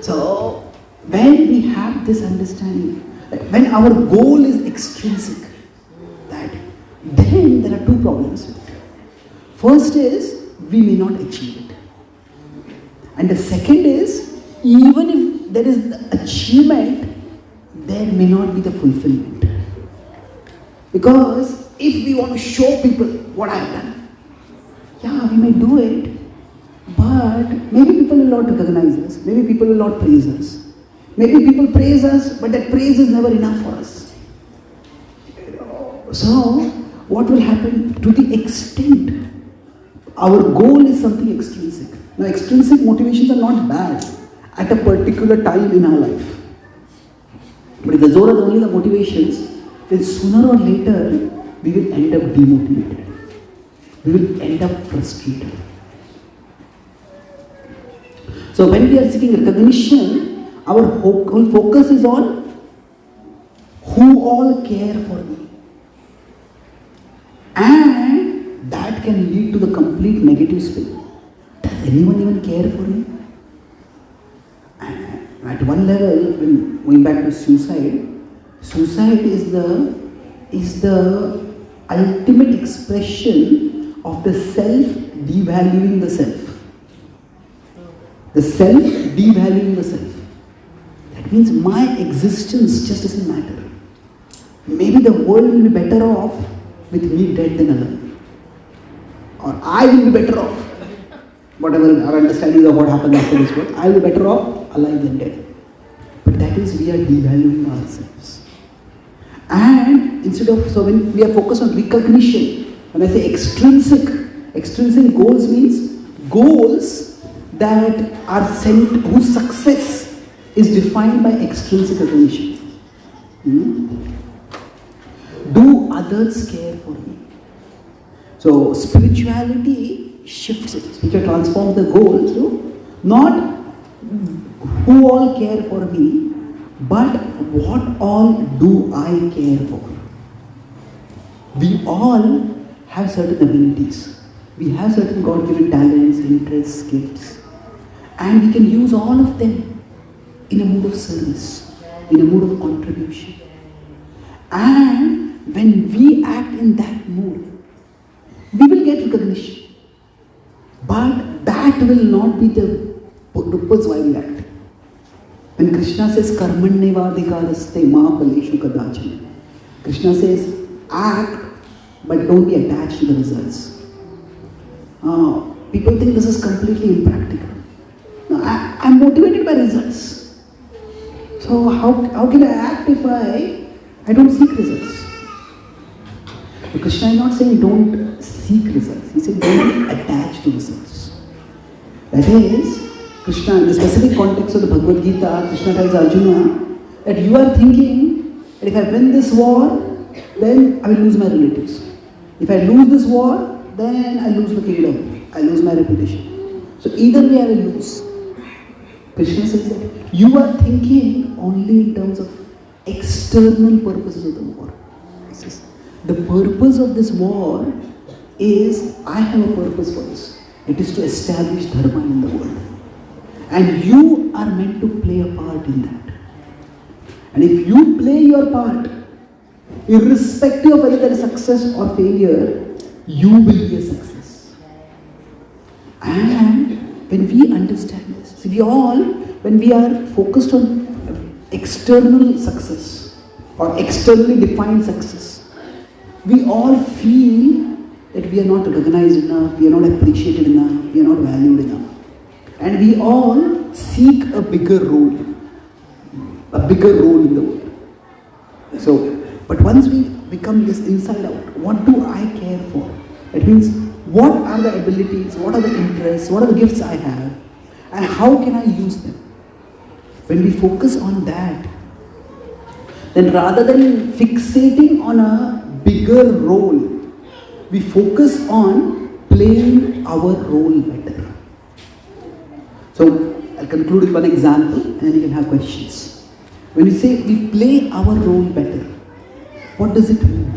So, when we have this understanding, that when our goal is extrinsic, that then there are two problems. First is, we may not achieve it. And the second is, even if there is the achievement, there may not be the fulfillment. Because if we want to show people what I have done, yeah, we may do it, but maybe people will not recognize us, maybe people will not praise us. Maybe people praise us, but that praise is never enough for us. So, what will happen to the extent our goal is something extrinsic? Now, extrinsic motivations are not bad at a particular time in our life. But if those are only the motivations, then sooner or later, we will end up demotivated. We will end up frustrated. So when we are seeking recognition, our whole focus is on who all care for me. And that can lead to the complete negative spin. Does anyone even care for me? And at one level, when going back to suicide is the ultimate expression of the self devaluing the self. The self devaluing the self. That means my existence just doesn't matter. Maybe the world will be better off with me dead than alive. Or I will be better off. Whatever our understanding of what happens after this world, I will be better off alive than dead. But that is, we are devaluing ourselves. And instead of, so when we are focused on recognition, when I say extrinsic goals means goals that are sent, whose success is defined by extrinsic recognition. Do others care for me? So spirituality shifts it. Spirituality transforms the goal to not who all care for me, but what all do I care for? We all have certain abilities. We have certain God-given talents, interests, gifts. And we can use all of them in a mood of service, in a mood of contribution. And when we act in that mood, we will get recognition. But that will not be the purpose why we act. When Krishna says, Karmanyevadhikaraste ma phaleshu kadachana, Krishna says, act, but don't be attached to the results. People think this is completely impractical. No, I'm motivated by results. So how can I act if I don't seek results? But Krishna is not saying don't seek results. He said don't be attached to results. That is, Krishna, in the specific context of the Bhagavad Gita, Krishna tells Arjuna that you are thinking that if I win this war, then I will lose my relatives. If I lose this war, then I lose the kingdom. I lose my reputation. So either way I will lose. Krishna says that you are thinking only in terms of external purposes of the war. He says, the purpose of this war is, I have a purpose for this. It is to establish dharma in the world. And you are meant to play a part in that. And if you play your part, irrespective of whether there is success or failure, you will be a success. And when we understand this, see, when we are focused on external success or externally defined success, we all feel that we are not recognized enough, we are not appreciated enough, we are not valued enough. And we all seek a bigger role in the world. So, but once we become this inside out, what do I care for? That means, what are the abilities, what are the interests, what are the gifts I have, and how can I use them? When we focus on that, then rather than fixating on a bigger role, we focus on playing our role better. So, I'll conclude with one example and then you can have questions. When we say we play our role better, what does it mean?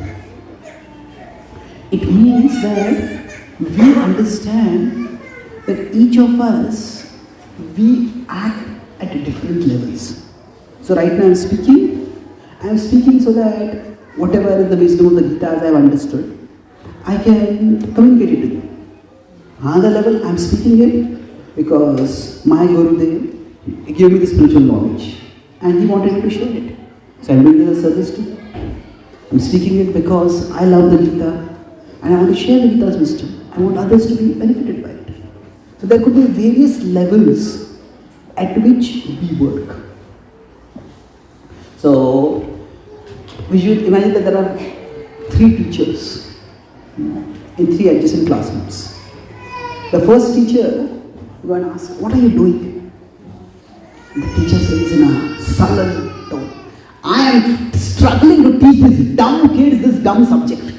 It means that we understand that each of us, we act at different levels. So right now I'm speaking so that whatever in the wisdom of the Gitas I have understood, I can communicate it to you. Another level, I'm speaking it because my Gurudev gave me the spiritual knowledge and he wanted me to share it. So I'm doing this a service to you. I'm speaking it because I love the Gita and I want to share the Gita's wisdom. I want others to be benefited by it. So there could be various levels at which we work. So we should imagine that there are 3 teachers in 3 adjacent classrooms. The first teacher, you going to ask, what are you doing? And the teacher says in a sullen tone, I am struggling to teach these dumb kids this dumb subject.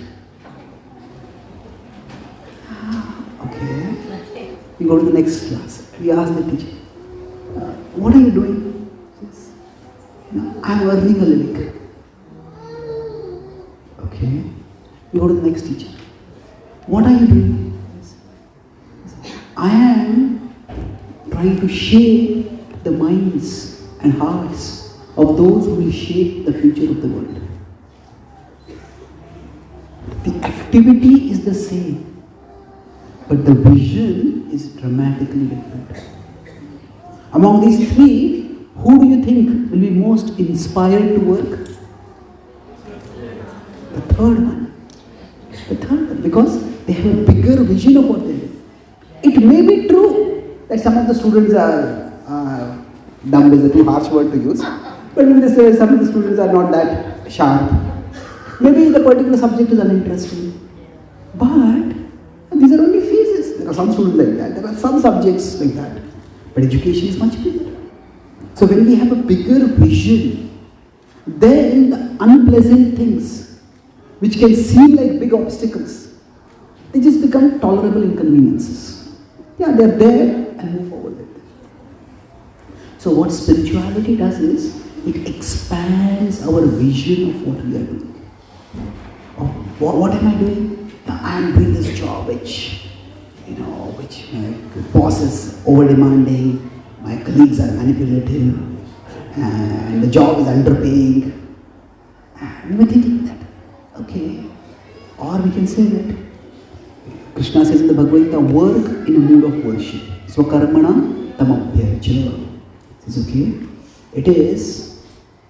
Okay. We go to the next class. We ask the teacher, what are you doing? Says, I am earning a living. Okay. We go to the next teacher. What are you doing? I am trying to shape the minds and hearts of those who will shape the future of the world. The activity is the same, but the vision is dramatically different. Among these 3, who do you think will be most inspired to work? The third one. The third one, because they have a bigger vision of what they do. It may be true that some of the students are dumb is a too harsh word to use, but maybe some of the students are not that sharp. Maybe the particular subject is uninteresting. But these are only phases. There are some students like that. There are some subjects like that. But education is much bigger. So when we have a bigger vision, then the unpleasant things, which can seem like big obstacles, they just become tolerable inconveniences. Yeah, they're there and move forward with them. So what spirituality does is, it expands our vision of what we are doing. What am I doing? Now, I am doing this job which my boss is over-demanding, my colleagues are manipulative, and the job is underpaying. And we're thinking that, okay. Or we can say that, Krishna says in the Bhagavad Gita, work in a mood of worship. Swakarmana tamabhyarcha. Says, okay, it is,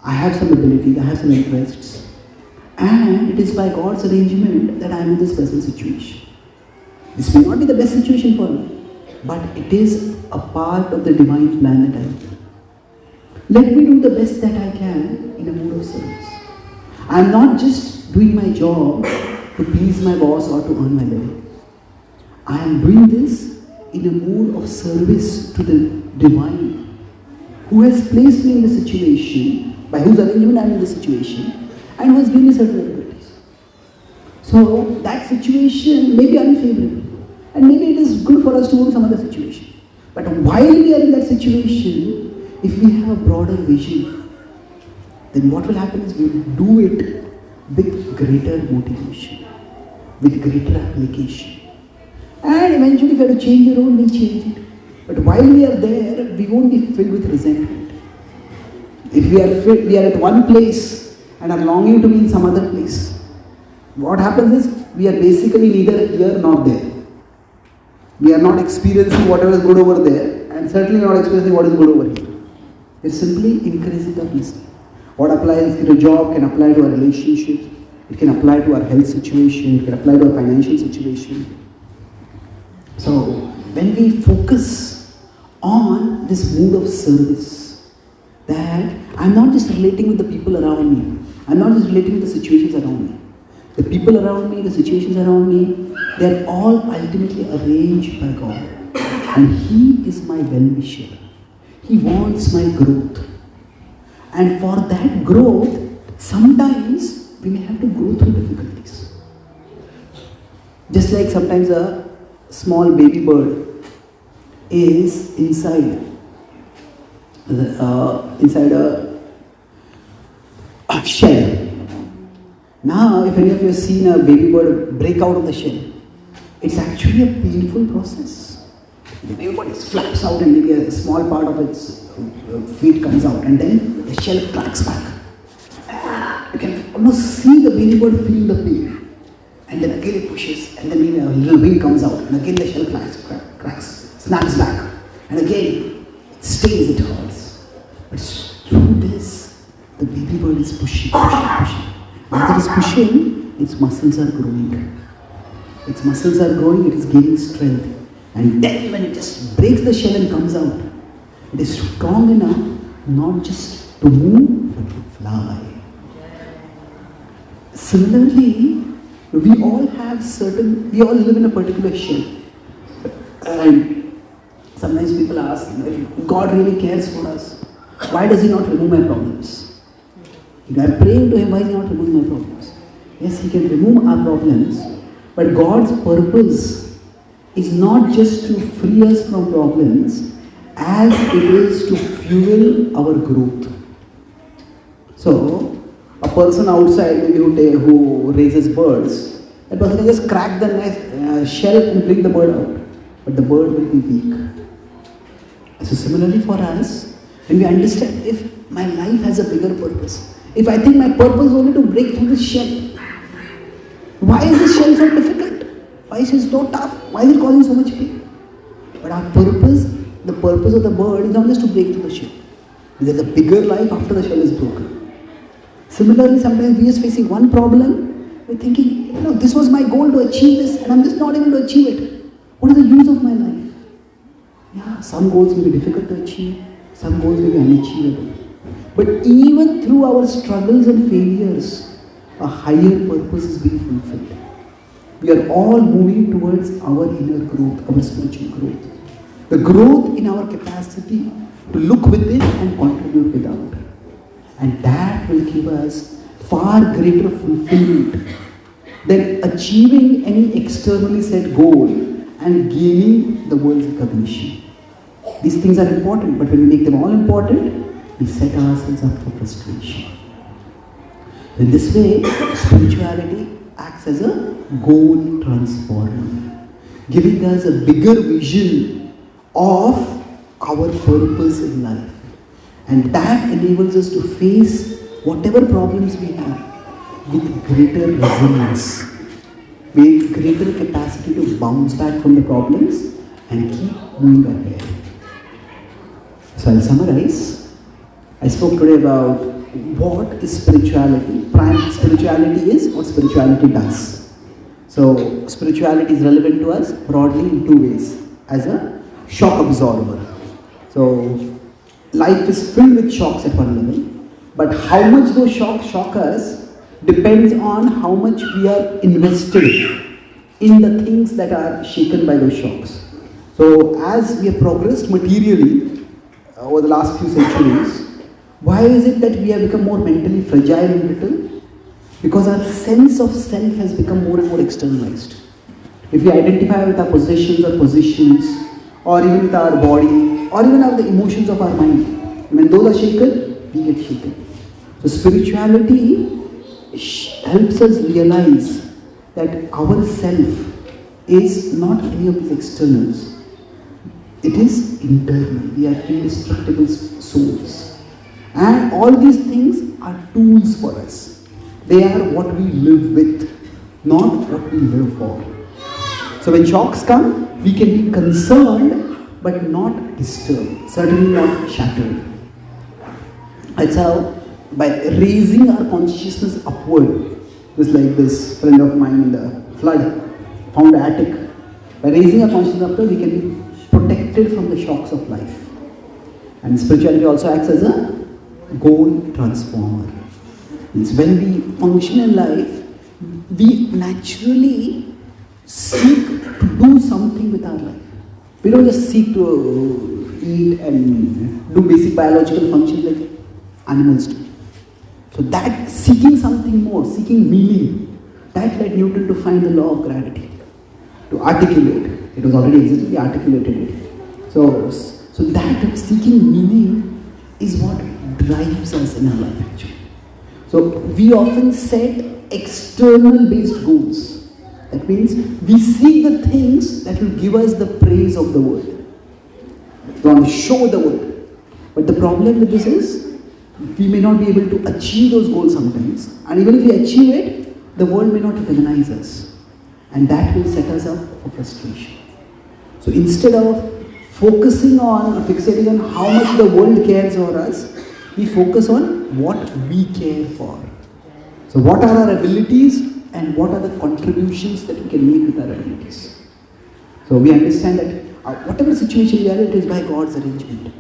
I have some abilities, I have some interests, and it is by God's arrangement that I am in this present situation. This may not be the best situation for me, but it is a part of the divine plan that I have. Let me do the best that I can in a mood of service. I am not just doing my job to please my boss or to earn my living. I am doing this in a mood of service to the divine, who has placed me in the situation, by whose arrangement I am in the situation, and who has given me certain abilities. So that situation may be unfavorable, and maybe it is good for us to move some other situation. But while we are in that situation, if we have a broader vision, then what will happen is we will do it with greater motivation, with greater application. And eventually if we have to change the role, we'll change it. But while we are there, we won't be filled with resentment. If we are at one place and are longing to be in some other place, what happens is, we are basically neither here nor there. We are not experiencing whatever is good over there, and certainly not experiencing what is good over here. It's simply increasing the listening. What applies to a job can apply to a relationship, It can apply to our health situation, it can apply to our financial situation. So, when we focus on this mood of service, that I'm not just relating with the people around me, I'm not just relating with the situations around me. The people around me, the situations around me, they are all ultimately arranged by God. And He is my well-wisher. He wants my growth. And for that growth, sometimes we may have to go through difficulties. Just like sometimes a small baby bird is inside a shell. Now, if any of you have seen a baby bird break out of the shell, it's actually a painful process. The baby bird flaps out and maybe a small part of its feet comes out, and then the shell cracks back. You can almost see the baby bird feeling the pain. And then again it pushes, and then maybe a little wing comes out, and again the shell cracks, snaps back, and again it stays, it hurts. But through this, the baby bird is pushing. As it is pushing, its muscles are growing. Its muscles are growing, it is gaining strength. And then when it just breaks the shell and comes out, it is strong enough not just to move, but to fly. Similarly, we all live in a particular shell. And sometimes people ask, if God really cares for us, why does He not remove my problems? I'm praying to Him, why is He not removing my problems? Yes, He can remove our problems, but God's purpose is not just to free us from problems, as it is to fuel our growth. So, a person outside maybe who raises birds, that person can just crack the shell and bring the bird out, but the bird will be weak. So similarly for us, when we understand if my life has a bigger purpose, if I think my purpose is only to break through this shell, why is this shell so difficult? Why is it so tough? Why is it causing so much pain? But our purpose, the purpose of the bird is not just to break through the shell. There's a bigger life after the shell is broken. Similarly, sometimes we are facing one problem, we're thinking, this was my goal to achieve this, and I'm just not able to achieve it. What is the use of my life? Yeah, some goals may be difficult to achieve, some goals may be unachievable. But even through our struggles and failures, a higher purpose is being fulfilled. We are all moving towards our inner growth, our spiritual growth. The growth in our capacity to look within and contribute without. And that will give us far greater fulfillment than achieving any externally set goal and gaining the world's recognition. These things are important, but when we make them all important, we set ourselves up for frustration. In this way, spirituality acts as a goal transformer, giving us a bigger vision of our purpose in life. And that enables us to face whatever problems we have with greater resilience, with greater capacity to bounce back from the problems and keep moving ahead. So I'll summarize. I spoke today about what is spirituality. Spirituality is what spirituality does. So spirituality is relevant to us broadly in two ways. As a shock absorber. So life is filled with shocks at one level, but how much those shocks shock us depends on how much we are invested in the things that are shaken by those shocks. So as we have progressed materially over the last few centuries, why is it that we have become more mentally fragile and brittle? Because our sense of self has become more and more externalized. If we identify with our possessions or positions, or even with our body, or even the emotions of our mind, when those are shaken, we get shaken. So spirituality helps us realize that our self is not any of these externals. It is internal. We are indestructible souls. And all these things are tools for us. They are what we live with, not what we live for. So when shocks come, we can be concerned but not disturbed, certainly not shattered. That's how, by raising our consciousness upward, Just like this friend of mine in the flood found the attic. By raising our consciousness up, we can be protected from the shocks of life. And spirituality also acts as a goal transformer. It's when we function in life, we naturally seek to do something with our life. We don't just seek to eat and do basic biological functions like animals do. So that seeking something more, seeking meaning, that led Newton to find the law of gravity, to articulate. It was already existing, he articulated it. So that seeking meaning is what drives us in our life actually. So we often set external based goals. That means we seek the things that will give us the praise of the world. We want to show the world. But the problem with this is, we may not be able to achieve those goals sometimes. And even if we achieve it, the world may not recognize us. And that will set us up for frustration. So instead of focusing on or fixating on how much the world cares for us, we focus on what we care for. So what are our abilities and what are the contributions that we can make with our abilities. So we understand that whatever situation we are in, it is by God's arrangement.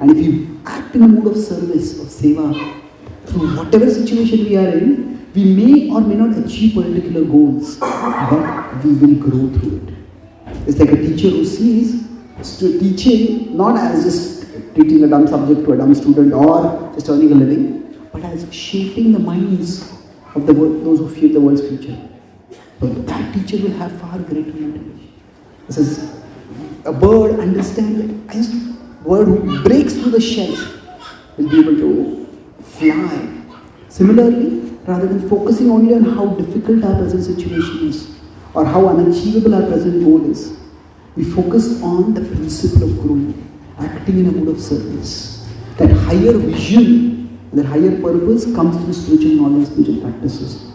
And if we act in a mood of service, of seva, through whatever situation we are in, we may or may not achieve particular goals, but we will grow through it. It's like a teacher who sees teaching not as just teaching a dumb subject to a dumb student or just earning a living, but as shaping the minds of those who fear the world's future. So that teacher will have far greater motivation. This is a bird, understand that a bird who breaks through the shell will be able to fly. Similarly, rather than focusing only on how difficult our present situation is or how unachievable our present goal is, we focus on the principle of growth, acting in a mood of service. That higher vision, that higher purpose comes through spiritual knowledge, spiritual practices.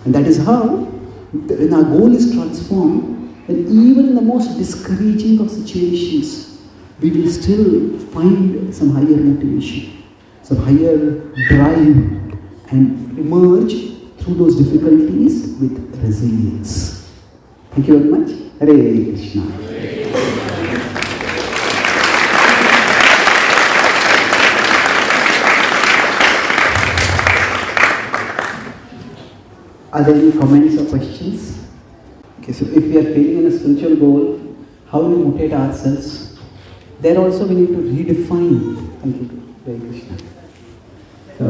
And that is how, when our goal is transformed, then even in the most discouraging of situations, we will still find some higher motivation, some higher drive, and emerge through those difficulties with resilience. Thank you very much. Hare Krishna. Are there any comments or questions? Okay, so if we are failing in a spiritual goal, how do we motivate ourselves? There also we need to redefine. Thank you, Hare Krishna. So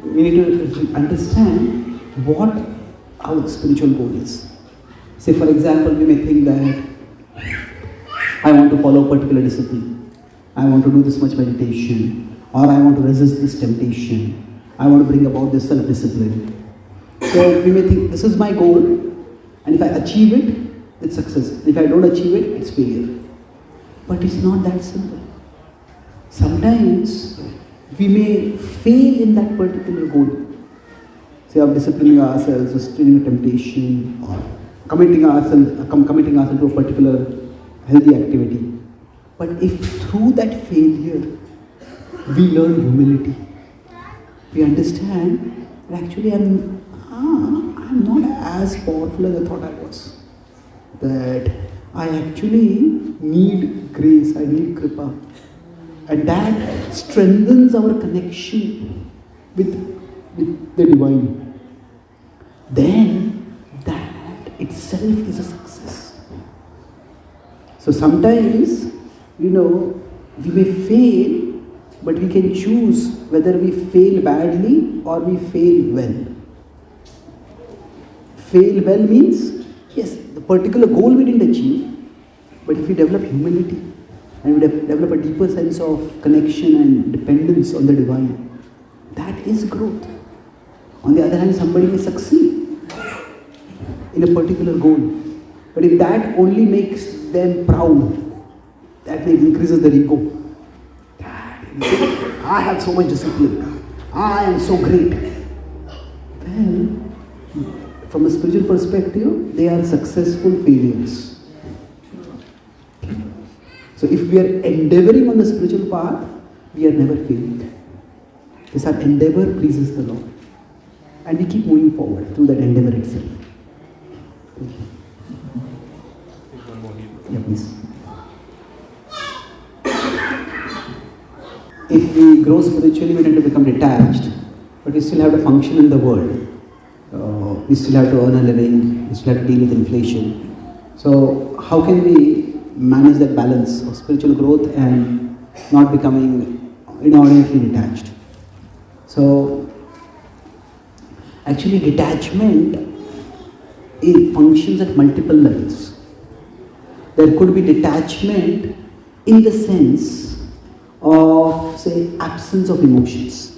we need to understand what our spiritual goal is. Say for example, we may think that I want to follow a particular discipline. I want to do this much meditation, or I want to resist this temptation. I want to bring about this self-discipline. So we may think, this is my goal, and if I achieve it, it's success. If I don't achieve it, it's failure. But it's not that simple. Sometimes we may fail in that particular goal. Say of disciplining ourselves, restraining a temptation, or committing ourselves to a particular healthy activity. But if through that failure we learn humility, we understand that actually I'm not as powerful as I thought I was. That I actually need grace, I need kripa. And that strengthens our connection with the divine. Then that itself is a success. So sometimes, we may fail, but we can choose whether we fail badly or we fail well. Fail well means, yes, the particular goal we didn't achieve, but if we develop humility and we develop a deeper sense of connection and dependence on the divine, that is growth. On the other hand, somebody may succeed in a particular goal, but if that only makes them proud, that increases their ego. I have so much discipline. I am so great. Well, from a spiritual perspective, they are successful failures. So if we are endeavoring on the spiritual path, we are never failing. This our endeavor pleases the Lord. and we keep moving forward through that endeavor itself. Thank you. Yeah, please. If we grow spiritually, we tend to become detached, but we still have to function in the world. We still have to earn a living, we still have to deal with inflation. So how can we manage that balance of spiritual growth and not becoming inordinately detached? So actually detachment, it functions at multiple levels. There could be detachment in the sense of, say, absence of emotions.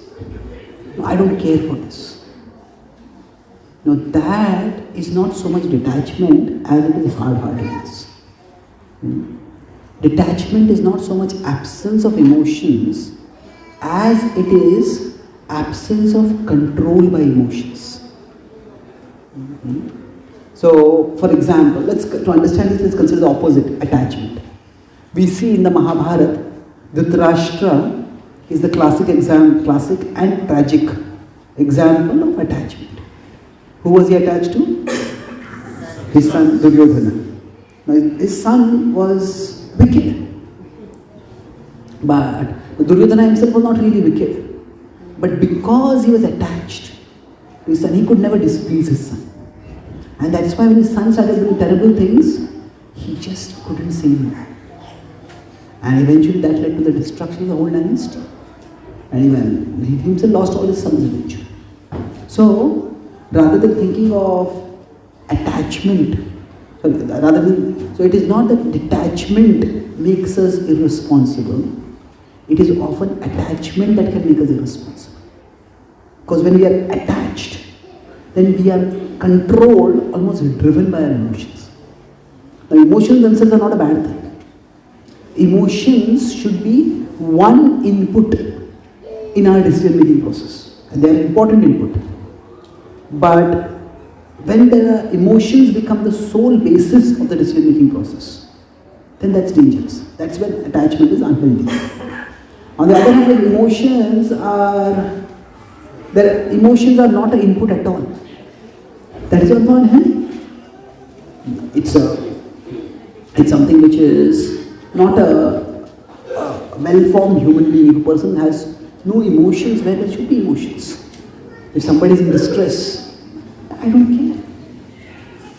No, I don't care for this. Now that is not so much detachment as it is hard-heartedness. Detachment is not so much absence of emotions as it is absence of control by emotions. So, for example, to understand this, let's consider the opposite, attachment. We see in the Mahabharata, Dhritarashtra is the classic and tragic example of attachment. Who was he attached to? His son Duryodhana. Now, his son was wicked. But Duryodhana himself was not really wicked. But because he was attached to his son, he could never displease his son. And that's why when his son started doing terrible things, he just couldn't say no. And eventually that led to the destruction of the whole dynasty. And even he himself lost all his sons eventually. So, rather than thinking of attachment, so it is not that detachment makes us irresponsible. It is often attachment that can make us irresponsible. Because when we are attached, then we are controlled, almost driven by our emotions. Now, emotions themselves are not a bad thing. Emotions should be one input in our decision-making process. And they are important input. But when the emotions become the sole basis of the decision-making process, then that's dangerous. That's when attachment is unhealthy. On the other hand, when emotions are not an input at all, that is also unhealthy. It's something which is not a well-formed human being. A person has no emotions where there should be emotions. If somebody is in distress, I don't care.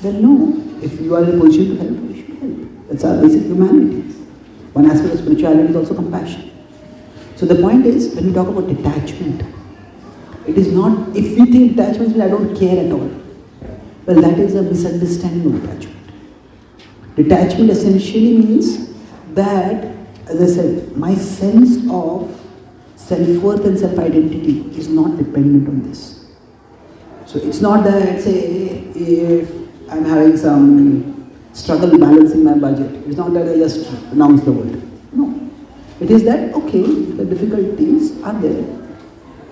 Well, no. If you are in a position to help, you should help. That's our basic humanity. One aspect of spirituality is also compassion. So the point is, when we talk about detachment, it is not, if we think detachment means I don't care at all, well, that is a misunderstanding of detachment. Detachment essentially means that, as I said, my sense of self-worth and self-identity is not dependent on this. So it's not that, say, if I'm having some struggle balancing my budget, it's not that I just renounce the world. No. It is that, okay, the difficulties are there.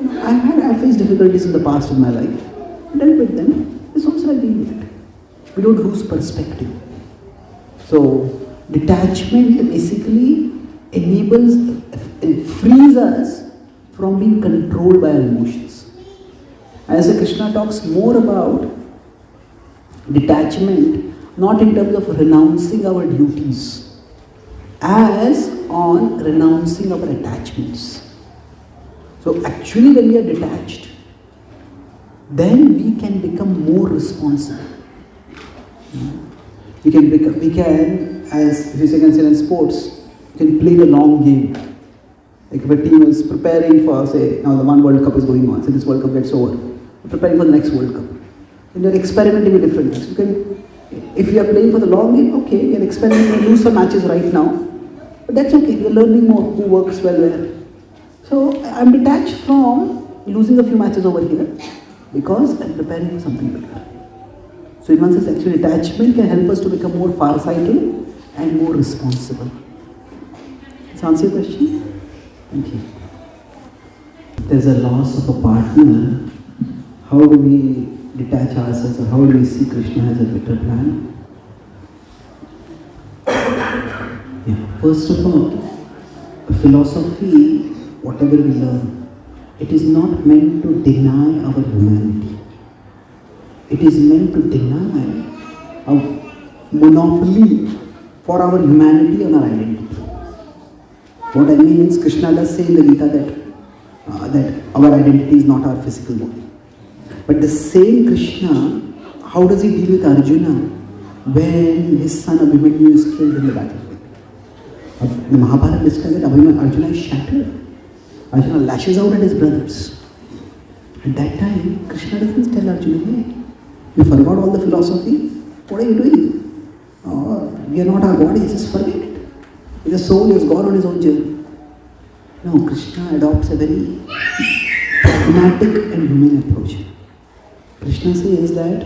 I faced difficulties in the past of my life. I dealt with them. It's also I deal with it. We don't lose perspective. So detachment basically frees us from being controlled by our emotions. As Krishna talks more about detachment, not in terms of renouncing our duties, as on renouncing our attachments. So actually when we are detached, then we can become more responsible. We can, as you can say in sports, you can play the long game. Like if a team is preparing for, say, now the one World Cup is going on, so this World Cup gets over, we're preparing for the next World Cup. And you're experimenting with different things. You can, if you are playing for the long game, okay, you're experimenting, lose some matches right now, but that's okay, you're learning more who works well where. So I'm detached from losing a few matches over here because I'm preparing for something bigger. So in one sense, actually detachment can help us to become more far-sighted and more responsible. Does that answer your question? Thank you. If there's a loss of a partner, how do we detach ourselves, or how do we see Krishna as a better plan? Yeah. First of all, philosophy, whatever we learn, it is not meant to deny our humanity. it is meant to deny a monopoly for our humanity and our identity. What I mean is, Krishna does say in the Gita that our identity is not our physical body. But the same Krishna, how does he deal with Arjuna when his son Abhimanyu is killed in the battlefield? The Mahabharata describes that Arjuna is shattered. Arjuna lashes out at his brothers. At that time, Krishna doesn't tell Arjuna, hey, you forgot all the philosophy? What are you doing? We are not our bodies, just forget it. The soul is gone on his own journey. No, Krishna adopts a very pragmatic and humane approach. Krishna says that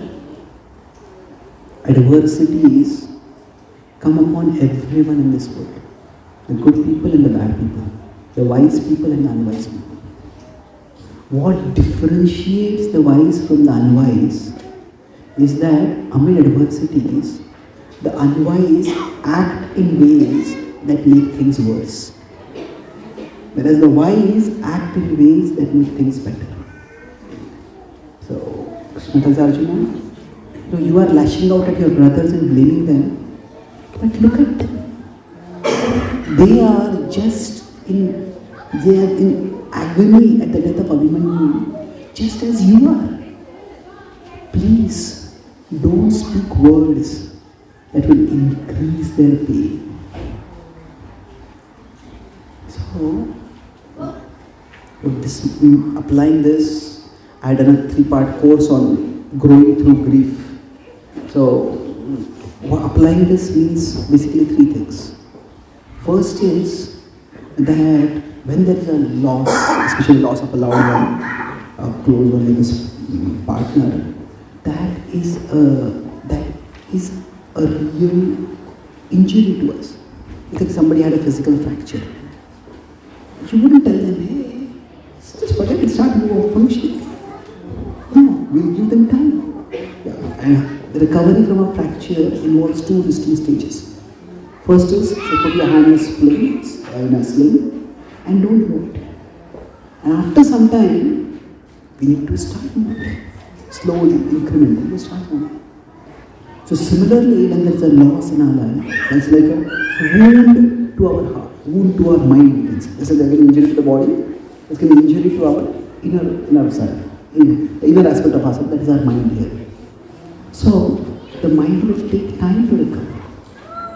adversities come upon everyone in this world. The good people and the bad people. The wise people and the unwise people. What differentiates the wise from the unwise is that amid adversities, the unwise act in ways that make things worse. Whereas the wise act in ways that make things better. So, Krishna tells Arjuna, you are lashing out at your brothers and blaming them, but look at them. They are in agony at the death of Abhimanyu, just as you are. Please, don't speak words that will increase their pain. So, applying this, I had done a 3-part course on growing through grief. So, applying this means basically 3 things. First is that when there is a loss, especially loss of a loved one, a close one like his partner, that is a real injury to us. It's like somebody had a physical fracture. You wouldn't tell them, hey, just forget it, start functioning. No, we'll give them time. Yeah. And the recovery from a fracture involves 2 distinct stages. First is, put your hand in a sling and don't move it. And after some time, we need to start moving. Slowly, incrementally, we start moving. So similarly, when there is a loss in our life, that's like a wound to our heart, wound to our mind. Just like there can be injury to the body, there can be injury to our inner side, the inner aspect of ourselves, that is our mind here. So the mind will take time to recover.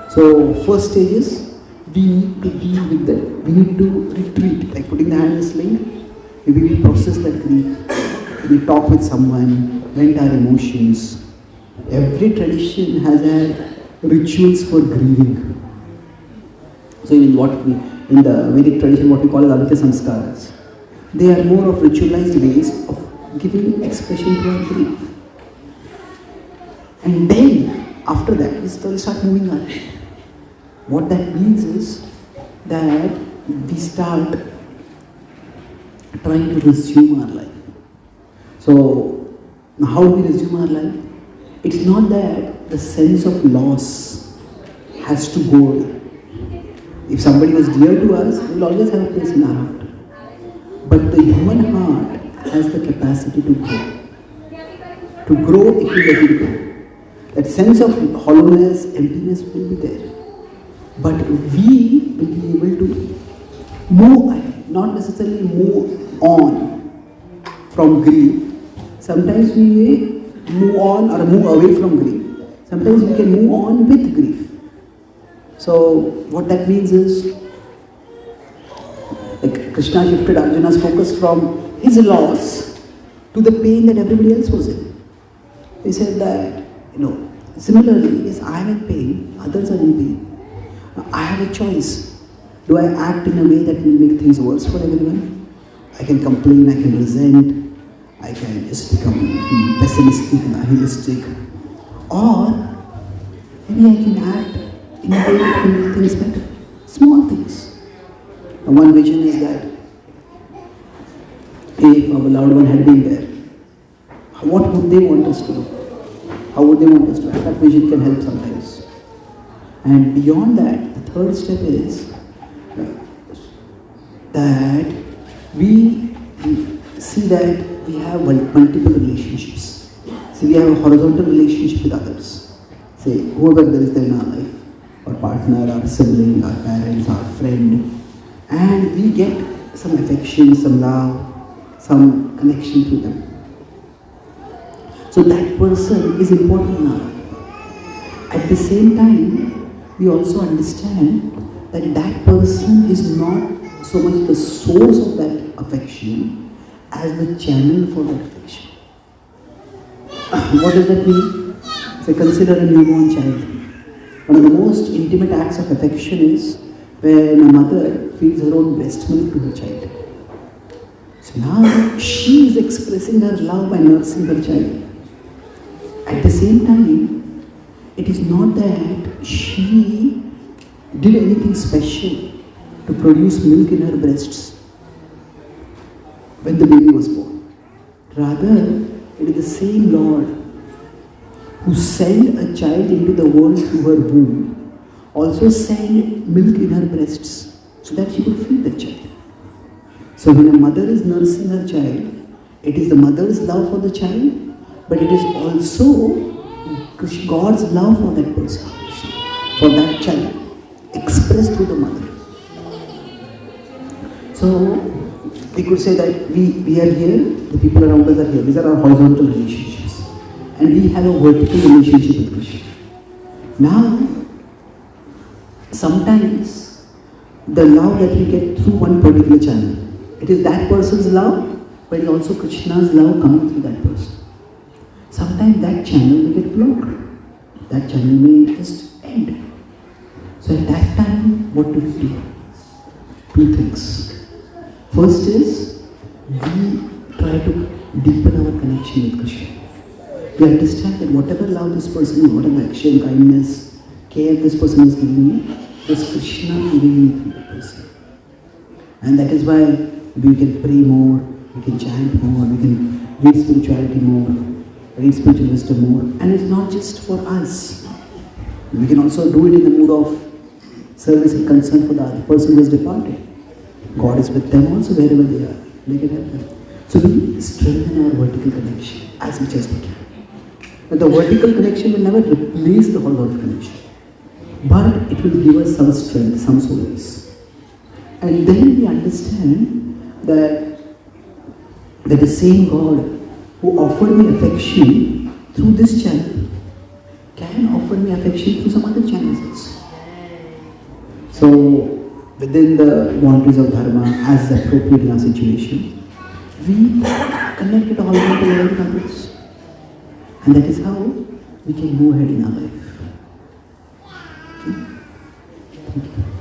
So first stage is, we need to deal with that. We need to retreat, like putting the hand in a sling. We will process that grief. We talk with someone, vent our emotions. Every tradition has had rituals for grieving. So in the Vedic tradition, what we call as Aditya Samskaras, they are more of ritualized ways of giving expression to our grief. And then, after that, we start moving on. What that means is that we start trying to resume our life. So, how do we resume our life? It's not that the sense of loss has to go away. If somebody was dear to us, we will always have a place in our heart. But the human heart has the capacity to grow. To grow if we let it go. That sense of hollowness, emptiness will be there. But we will be able to move, not necessarily move on from grief. Sometimes we may move on or move away from grief. Sometimes we can move on with grief. So what that means is, like Krishna shifted Arjuna's focus from his loss to the pain that everybody else was in. He said that, similarly, yes, I am in pain, others are in pain. I have a choice. Do I act in a way that will make things worse for everyone? I can complain, I can resent, I can just become pessimistic, nihilistic. Or maybe I can act in a way that will make things better. Small things. And one vision is that if our loved one had been there, what would they want us to do? How would they want us to act? That vision can help sometimes. And beyond that, the third step is that we see that we have multiple relationships. See, we have a horizontal relationship with others. Say, whoever there is there in our life, our partner, our sibling, our parents, our friend, and we get some affection, some love, some connection to them. So that person is important now. At the same time, we also understand that that person is not so much the source of that affection as the channel for that affection. What does that mean? So consider a newborn child. One of the most intimate acts of affection is when a mother feeds her own breast milk to her child. So now she is expressing her love by nursing her child. At the same time, it is not that she did anything special to produce milk in her breasts when the baby was born. Rather, it is the same Lord who sent a child into the world through her womb, also sent milk in her breasts so that she could feed the child. So when a mother is nursing her child, it is the mother's love for the child, but it is also God's love for that person, for that child, expressed through the mother. So we could say that we are here, the people around us are here. These are our horizontal relationships. And we have a vertical relationship with Krishna. Now, sometimes the love that we get through one particular channel, it is that person's love, but it is also Krishna's love coming through that person. Sometimes that channel may get blocked. That channel may just end. So at that time, what do we do? Two things. First is, we try to deepen our connection with Krishna. We understand that whatever love this person, whatever action, kindness, care this person is giving me, is Krishna giving me through the person. And that is why we can pray more, we can chant more, we can read spirituality more, read spiritual wisdom more. And it's not just for us. We can also do it in the mood of service and concern for the other person who has departed. God is with them also wherever they are. They can help them. So we strengthen our vertical connection as much as we can. But the vertical connection will never replace the horizontal connection. But it will give us some strength, some solace. And then we understand that the same God who offered me affection through this channel can offer me affection through some other channels also. So, within the boundaries of Dharma, as appropriate in our situation, we connect with all the level countries. And that is how we can move ahead in our life. Okay? Thank you.